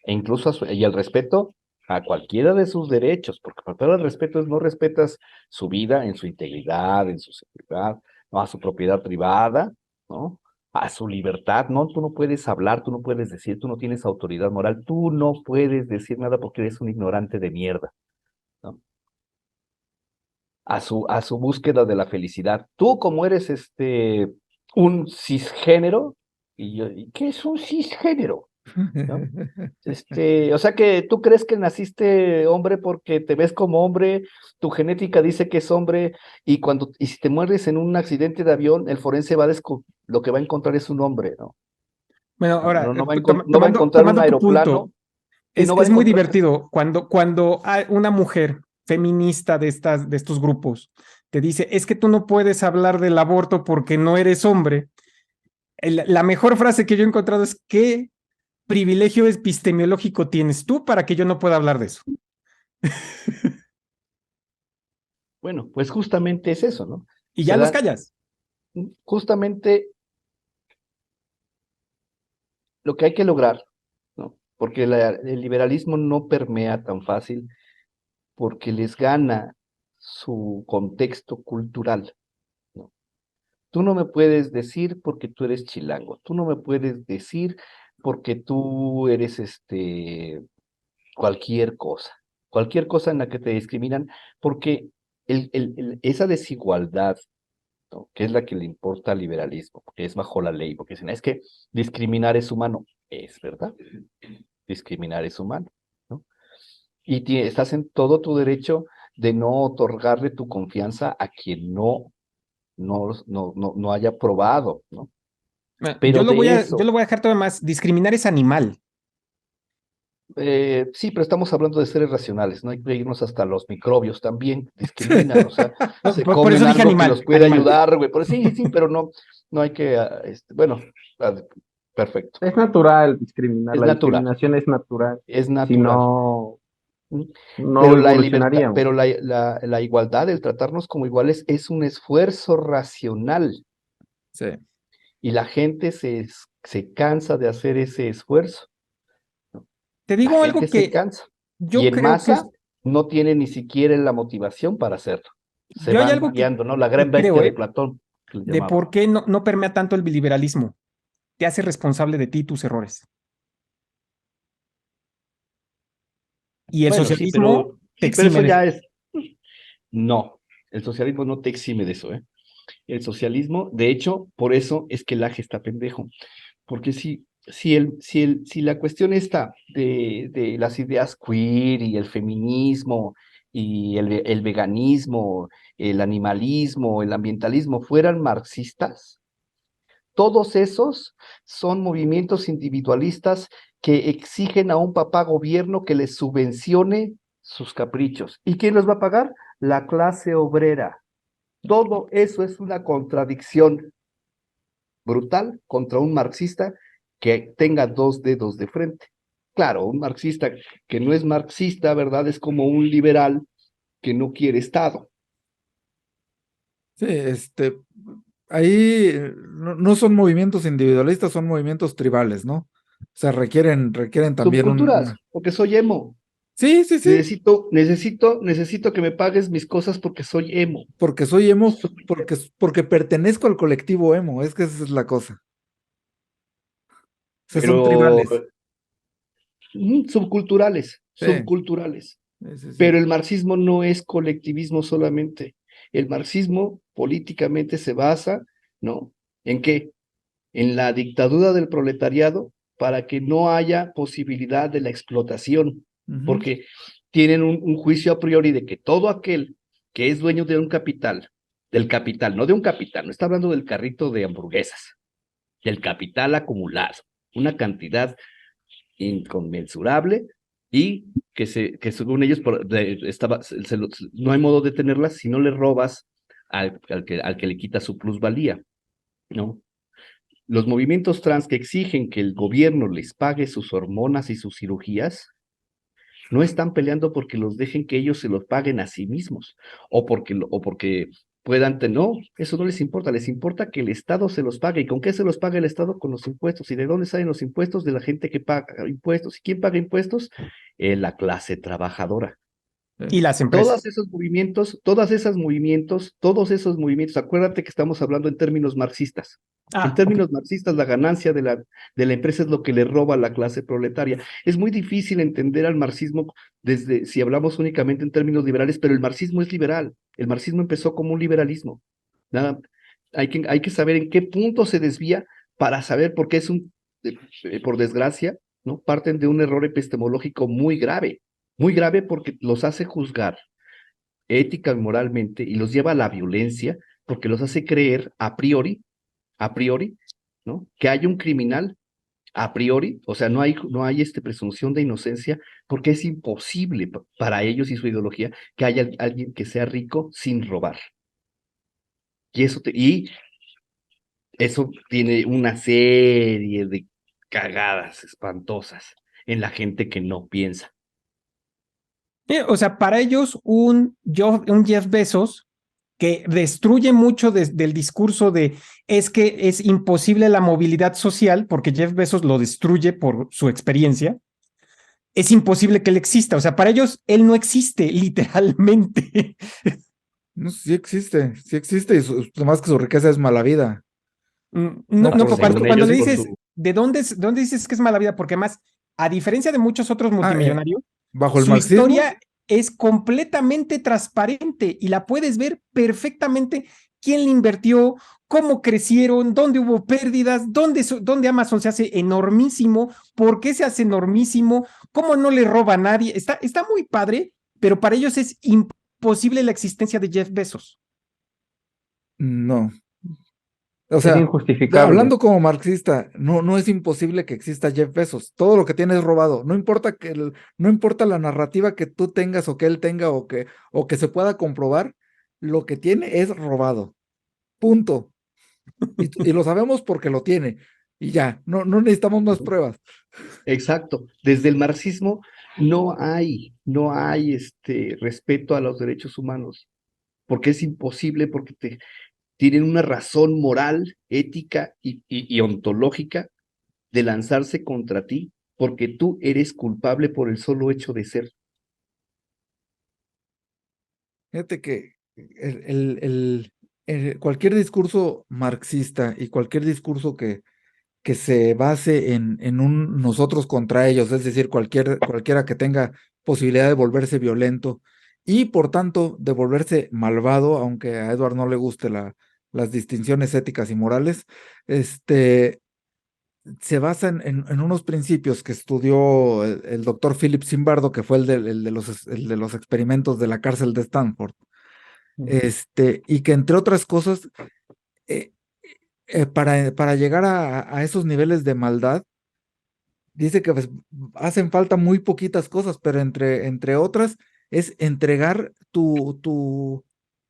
e incluso y el respeto a cualquiera de sus derechos, porque faltar el respeto es no respetas su vida en su integridad, en su seguridad, ¿no?, a su propiedad privada, ¿no?, a su libertad, no, tú no puedes hablar, tú no puedes decir, tú no tienes autoridad moral, tú no puedes decir nada porque eres un ignorante de mierda, ¿no? A su búsqueda de la felicidad. Tú como eres un cisgénero, ¿y qué es un cisgénero?, ¿no? O sea que tú crees que naciste hombre porque te ves como hombre, tu genética dice que es hombre, y si te mueres en un accidente de avión, el forense lo que va a encontrar es un hombre, ¿no? Bueno, ahora, No va a encontrar un tomando tu aeroplano, punto, y no va a es muy encontrar. divertido cuando hay una mujer feminista de estos grupos te dice, es que tú no puedes hablar del aborto porque no eres hombre. La mejor frase que yo he encontrado es, ¿qué privilegio epistemológico tienes tú para que yo no pueda hablar de eso? Bueno, pues justamente es eso, ¿no? Y ya los callas. Justamente lo que hay que lograr, ¿no? Porque el liberalismo no permea tan fácil, porque les gana su contexto cultural, ¿no? Tú no me puedes decir porque tú eres chilango, tú no me puedes decir porque tú eres cualquier cosa en la que te discriminan, porque esa desigualdad, ¿no?, que es la que le importa al liberalismo, porque es bajo la ley, porque dicen, es que discriminar es humano, es verdad, discriminar es humano, ¿no? Y estás en todo tu derecho de no otorgarle tu confianza a quien no haya probado, ¿no? Pero yo lo voy a eso, dejar todo más. Discriminar es animal. sí, pero estamos hablando de seres racionales, no hay que irnos hasta los microbios también, discriminan, o sea, se Por comen eso dije algo que animal. los puede Animal. ayudar, güey, sí, pero no hay que, bueno, perfecto, Es natural discriminar, es la natural, discriminación es natural. es Si natural. no, ¿Mm? no Pero la libertad, evolucionaríamos. pero la igualdad, el tratarnos como iguales, es un esfuerzo racional, Sí. y la gente se cansa de hacer ese esfuerzo, ¿no? Te La digo gente algo se que cansa, y yo en creo que masa no tiene ni siquiera la motivación para hacerlo. Se yo hay van algo guiando, ¿no? La gran creo, bestia de Platón, que le de llamaba. por qué no permea tanto el liberalismo. Te hace responsable de ti y tus errores. Y el Bueno, socialismo te sí, pero exime eso de eso. ya es. No, el socialismo no te exime de eso, ¿eh? El socialismo, de hecho, por eso es que el Laje está pendejo. Porque si la cuestión está de las ideas queer y el feminismo y el veganismo, el animalismo, el ambientalismo fueran marxistas, todos esos son movimientos individualistas que exigen a un papá gobierno que les subvencione sus caprichos. ¿Y quién los va a pagar? La clase obrera. Todo eso es una contradicción brutal contra un marxista que tenga dos dedos de frente. Claro, un marxista que no es marxista, ¿verdad? Es como un liberal que no quiere Estado. Sí, ahí no son movimientos individualistas, son movimientos tribales, ¿no? O sea, requieren también Subculturas, porque soy emo. Sí, sí, sí. Necesito que me pagues mis cosas porque soy emo. Porque soy emo, porque pertenezco al colectivo emo, es que esa es la cosa. O sea, son Pero tribales. subculturales, Sí, subculturales. sí, sí, sí. Pero el marxismo no es colectivismo solamente. El marxismo políticamente se basa, ¿no? ¿En qué? En la dictadura del proletariado para que no haya posibilidad de la explotación, Ujú. porque tienen un juicio a priori de que todo aquel que es dueño de un capital, del capital, no de un capital, no está hablando del carrito de hamburguesas, del capital acumulado, una cantidad inconmensurable y que según ellos no hay modo de tenerla si no le robas al que le quita su plusvalía, ¿no? Los movimientos trans que exigen que el gobierno les pague sus hormonas y sus cirugías, no están peleando porque los dejen que ellos se los paguen a sí mismos, o porque puedan tener, no, eso no les importa que el Estado se los pague. ¿Y con qué se los paga el Estado? Con los impuestos. ¿Y de dónde salen los impuestos? De la gente que paga impuestos. ¿Y quién paga impuestos? La clase trabajadora. Y las empresas. Todos esos movimientos, acuérdate que estamos hablando en términos marxistas. En Ah, ok. términos marxistas, la ganancia de la empresa es lo que le roba a la clase proletaria. Es muy difícil entender al marxismo si hablamos únicamente en términos liberales, pero el marxismo es liberal. El marxismo empezó como un liberalismo. Nada, hay que saber en qué punto se desvía para saber por qué por desgracia, ¿no? Parten de un error epistemológico muy grave porque los hace juzgar ética y moralmente y los lleva a la violencia porque los hace creer a priori, ¿no? Que hay un criminal a priori, o sea, no hay presunción de inocencia porque es imposible para ellos y su ideología que haya alguien que sea rico sin robar. Y eso tiene una serie de cagadas espantosas en la gente que no piensa. O sea, para ellos un Jeff Bezos que destruye mucho del discurso de es que es imposible la movilidad social, porque Jeff Bezos lo destruye por su experiencia, es imposible que él exista. O sea, para ellos él no existe, literalmente. No, sí existe, y nomás que su riqueza es mala vida. No, No, no, por Según cuando ellos, le por dices, su... ¿de dónde dices que es mala vida? Porque además, a diferencia de muchos otros Ah, multimillonarios, bajo el su marxismo, historia es completamente transparente y la puedes ver perfectamente quién le invirtió, cómo crecieron, dónde hubo pérdidas, dónde Amazon se hace enormísimo, por qué se hace enormísimo, cómo no le roba a nadie. Está muy padre, pero para ellos es imposible la existencia de Jeff Bezos. no. O Es sea, injustificable. hablando como marxista, no es imposible que exista Jeff Bezos. Todo lo que tiene es robado. No importa no importa la narrativa que tú tengas o que él tenga o que se pueda comprobar, lo que tiene es robado. Punto. Y lo sabemos porque lo tiene. Y ya, no necesitamos más pruebas. Exacto. Desde el marxismo no hay respeto a los derechos humanos, porque es imposible, porque tienen una razón moral, ética y ontológica de lanzarse contra ti, porque tú eres culpable por el solo hecho de ser. Fíjate que cualquier discurso marxista y cualquier discurso que se base en un nosotros contra ellos, es decir, cualquiera que tenga posibilidad de volverse violento y por tanto de volverse malvado, aunque a Edward no le guste las distinciones éticas y morales, se basa en unos principios que estudió el doctor Philip Zimbardo, que fue el de los experimentos de la cárcel de Stanford, y que entre otras cosas, eh, para llegar a esos niveles de maldad, dice que pues, hacen falta muy poquitas cosas, pero entre otras es entregar tu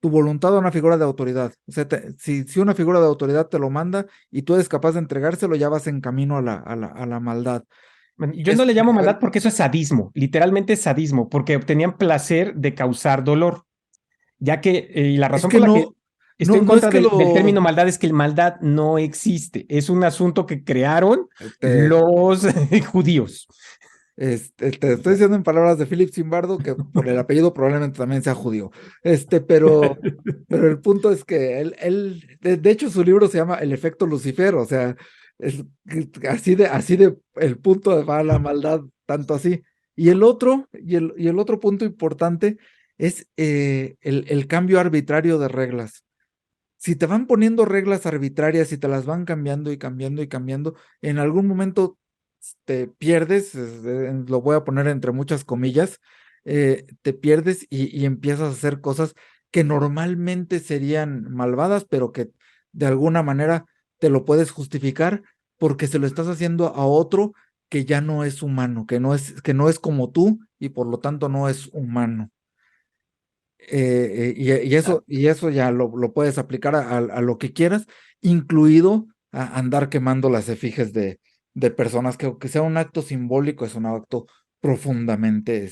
voluntad a una figura de autoridad. O sea, si una figura de autoridad te lo manda y tú eres capaz de entregárselo, ya vas en camino a la maldad. Y Yo no eso le llamo tiene que maldad ver. porque eso es sadismo, literalmente es sadismo, porque obtenían placer de causar dolor, ya que y la Es razón que por la que estoy en no es contra que del término lo. maldad es que el maldad no existe, es un asunto que crearon Este, los judíos. Te estoy diciendo en palabras de Philip Zimbardo, que por el apellido probablemente también sea judío. Pero el punto es que de hecho, su libro se llama El efecto Lucifer, o sea, así de el punto va la maldad, tanto así. Y el otro punto importante es el cambio arbitrario de reglas. Si te van poniendo reglas arbitrarias y te las van cambiando y cambiando y cambiando, en algún momento te pierdes, lo voy a poner entre muchas comillas, te pierdes y empiezas a hacer cosas que normalmente serían malvadas, pero que de alguna manera te lo puedes justificar porque se lo estás haciendo a otro que ya no es humano, que no es como tú y por lo tanto no es humano. Y eso ya lo puedes aplicar a lo que quieras, incluido a andar quemando las efigies de personas, que aunque sea un acto simbólico, es un acto profundamente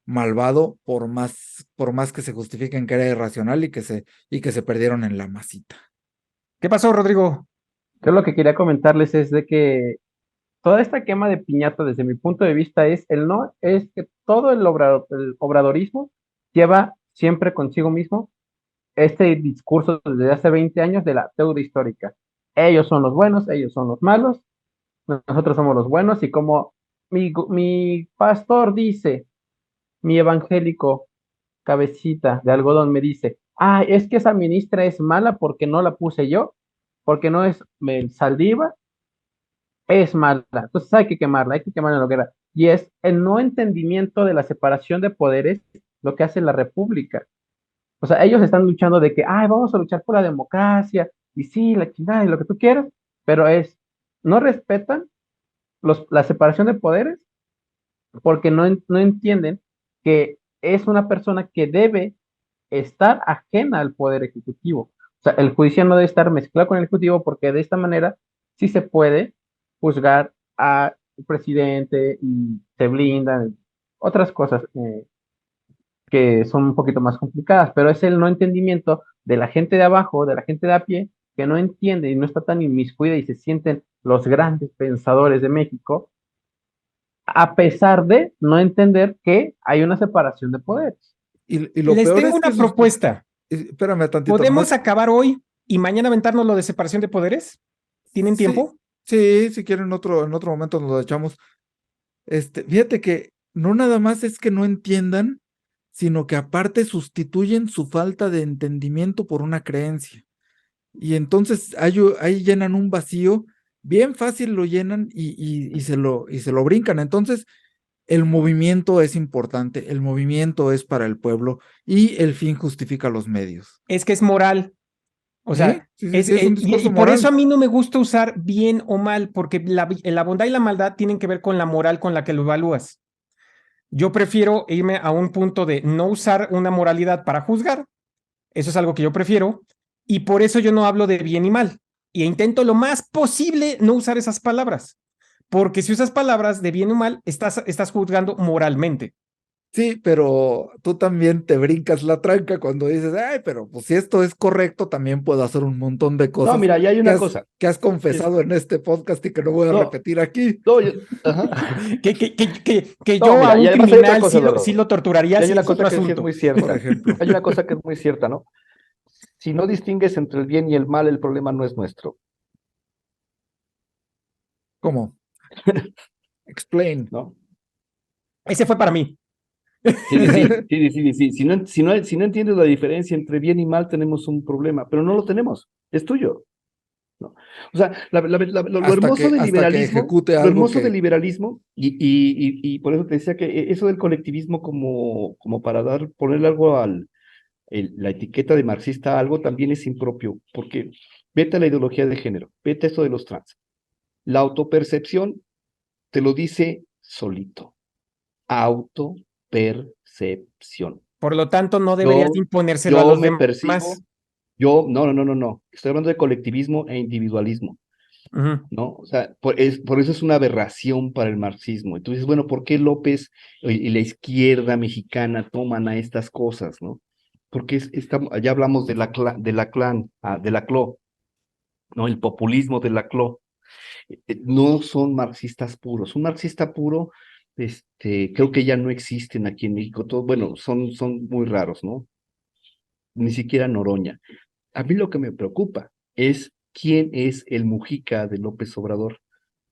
malvado, por más que se justifiquen que era irracional y que se perdieron en la masita. ¿Qué pasó, Rodrigo? Yo lo que quería comentarles es de que toda esta quema de piñata, desde mi punto de vista, es que todo el obradorismo lleva siempre consigo mismo este discurso desde hace 20 años de la deuda histórica. Ellos son los buenos, ellos son los malos, nosotros somos los buenos, y como mi pastor dice, mi evangélico cabecita de algodón me dice, ah, es que esa ministra es mala porque no la puse yo, porque no es Saldívar, es mala. Entonces hay que quemarla en la hoguera. Y es el no entendimiento de la separación de poderes lo que hace la república. O sea, ellos están luchando de que, ay, vamos a luchar por la democracia, y sí, la chingada, y lo que tú quieras, pero no respetan la separación de poderes porque no entienden que es una persona que debe estar ajena al poder ejecutivo. O sea, el judicial no debe estar mezclado con el ejecutivo porque de esta manera sí se puede juzgar al presidente y se blindan otras cosas que son un poquito más complicadas, pero es el no entendimiento de la gente de abajo, de la gente de a pie, que no entiende y no está tan inmiscuida y se sienten los grandes pensadores de México, a pesar de no entender que hay una separación de poderes. Y lo Les peor tengo es que una propuesta. espérame tantito, ¿Podemos nomás. acabar hoy y mañana aventarnos lo de separación de poderes? ¿Tienen Sí, tiempo? sí, si quieren en otro momento nos lo echamos. Fíjate que no nada más es que no entiendan, sino que aparte sustituyen su falta de entendimiento por una creencia. Y entonces ahí llenan un vacío, bien fácil lo llenan y se lo brincan. Entonces, el movimiento es importante, el movimiento es para el pueblo y el fin justifica los medios. Es que es moral. O Sí, sea, sí, sí, sí, es un y discurso por eso moral. a mí no me gusta usar bien o mal, porque la bondad y la maldad tienen que ver con la moral con la que lo evalúas. Yo prefiero irme a un punto de no usar una moralidad para juzgar. Eso es algo que yo prefiero. Y por eso yo no hablo de bien y mal. Y intento lo más posible no usar esas palabras. Porque si usas palabras de bien o mal, estás juzgando moralmente. Sí, pero tú también te brincas la tranca cuando dices, ay, pero pues si esto es correcto, también puedo hacer un montón de No, cosas mira, ya hay que una has, cosa. que has confesado en este podcast y que no voy a No, repetir aquí. no, ajá. Que No, yo a mira, y un además hay otra criminal cosa, sí Eduardo. lo torturaría, Y hay sí una es otro cosa que sí es muy asunto. Por cierta. ejemplo. Hay una cosa que es muy cierta, ¿no? Si no distingues entre el bien y el mal, el problema no es nuestro, ¿Cómo? Explain. ¿no? Ese fue para mí. Sí, sí, sí, sí, sí, sí. Si no entiendes la diferencia entre bien y mal, tenemos un problema, pero no lo tenemos, es tuyo, ¿no? O sea, lo Hasta hermoso que, del hasta que liberalismo, ejecute lo algo hermoso del que. liberalismo, y por eso te decía que eso del colectivismo como para ponerle algo la etiqueta de marxista a algo también es impropio, porque vete a la ideología de género, vete a esto de los trans. La autopercepción te lo dice solito. Autopercepción. Por lo tanto, no deberías Yo, imponérselo a yo los me demás. percibo, no. Estoy hablando de colectivismo e individualismo, Ujú. ¿no? O sea, por eso es una aberración para el marxismo. Entonces, bueno, ¿por qué López y la izquierda mexicana toman a estas cosas, ¿no? Porque ya hablamos de la CLO, ¿no? El populismo de la CLO. No son marxistas puros. Un marxista puro creo que ya no existen aquí en México. Bueno, son muy raros, ¿no? Ni siquiera Noroña. A mí lo que me preocupa es quién es el Mujica de López Obrador.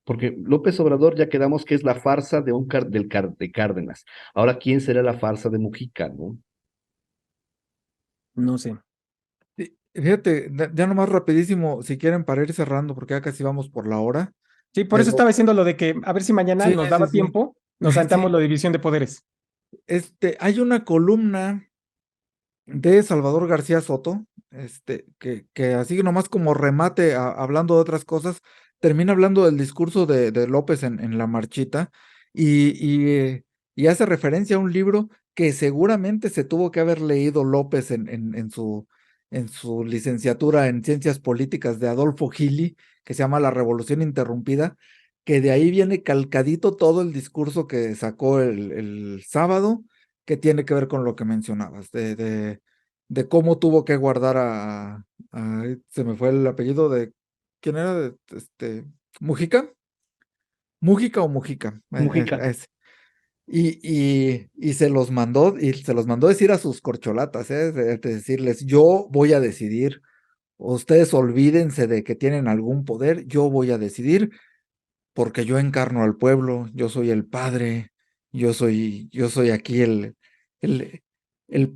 Porque López Obrador ya quedamos que es la farsa de Cárdenas. Ahora, ¿quién será la farsa de Mujica, no? No sé. Fíjate, ya nomás rapidísimo, si quieren para ir cerrando, porque ya casi vamos por la hora. Sí, por eso Pero estaba diciendo lo de que a ver si mañana sí, nos daba sí. tiempo, nos saltamos Sí. la división de poderes. Hay una columna de Salvador García Soto, que así nomás como remate hablando de otras cosas, termina hablando del discurso de López en la marchita y hace referencia a un libro que seguramente se tuvo que haber leído López en su licenciatura en Ciencias Políticas de Adolfo Gili, que se llama La Revolución Interrumpida, que de ahí viene calcadito todo el discurso que sacó el sábado, que tiene que ver con lo que mencionabas, de cómo tuvo que guardar se me fue el apellido de, ¿quién era? ¿Mujica? ¿Mújica o Mujica? Mujica. Y se los mandó decir a sus corcholatas, de decirles, yo voy a decidir, ustedes olvídense de que tienen algún poder, yo voy a decidir, porque yo encarno al pueblo, yo soy el padre, yo soy aquí el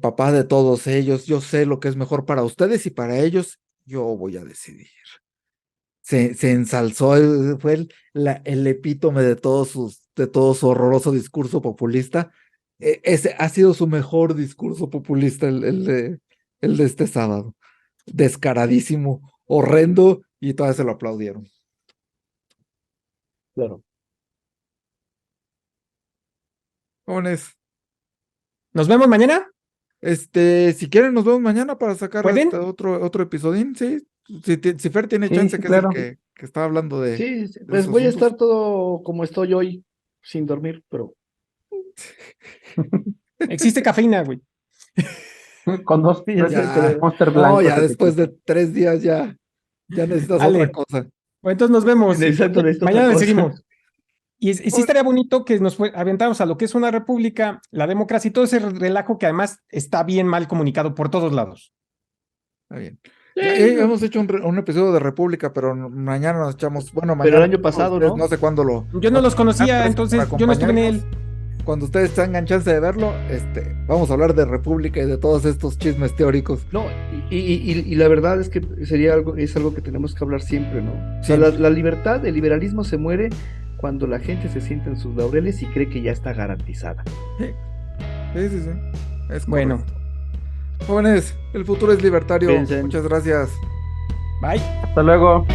papá de todos ellos, yo sé lo que es mejor para ustedes y para ellos, yo voy a decidir. Se ensalzó, fue el epítome de todo su horroroso discurso populista. Ese ha sido su mejor discurso populista, el de este sábado. Descaradísimo, horrendo, y todavía se lo aplaudieron. Claro. Jóvenes, ¿Nos vemos mañana? si quieren nos vemos mañana para sacar ¿Pueden? otro episodín, sí. Si Fer tiene Sí, chance, sí, que claro. es el que está hablando de Sí, de pues esos voy a asuntos. estar todo como estoy hoy, sin dormir, pero Existe cafeína, güey. Con dos Sí, ya sé, de Monster No, Blanco. ya se te después quita. de 3 días ya necesitas Dale. otra cosa. Bueno, entonces nos vemos. exacto, necesito Mañana otra le cosa. seguimos. Y sí estaría bonito que nos aventáramos a lo que es una república, la democracia y todo ese relajo que además está bien mal comunicado por todos lados. Está bien. Sí, Ya, hemos hecho un episodio de República, pero mañana nos echamos, bueno, pero el mañana, año pasado, ustedes ¿no? no sé cuándo lo. Yo no los conocía, Gracias entonces por yo no estuve en él. acompañarnos. Cuando ustedes tengan chance de verlo, vamos a hablar de República y de todos estos chismes teóricos. No, y la verdad es que es algo que tenemos que hablar siempre, ¿no? O sea, Siempre. la libertad, el liberalismo se muere cuando la gente se sienta en sus laureles y cree que ya está garantizada. Sí. Es Bueno. correcto. Jóvenes, el futuro es libertario. Cuídense. Muchas gracias. Bye. Hasta luego.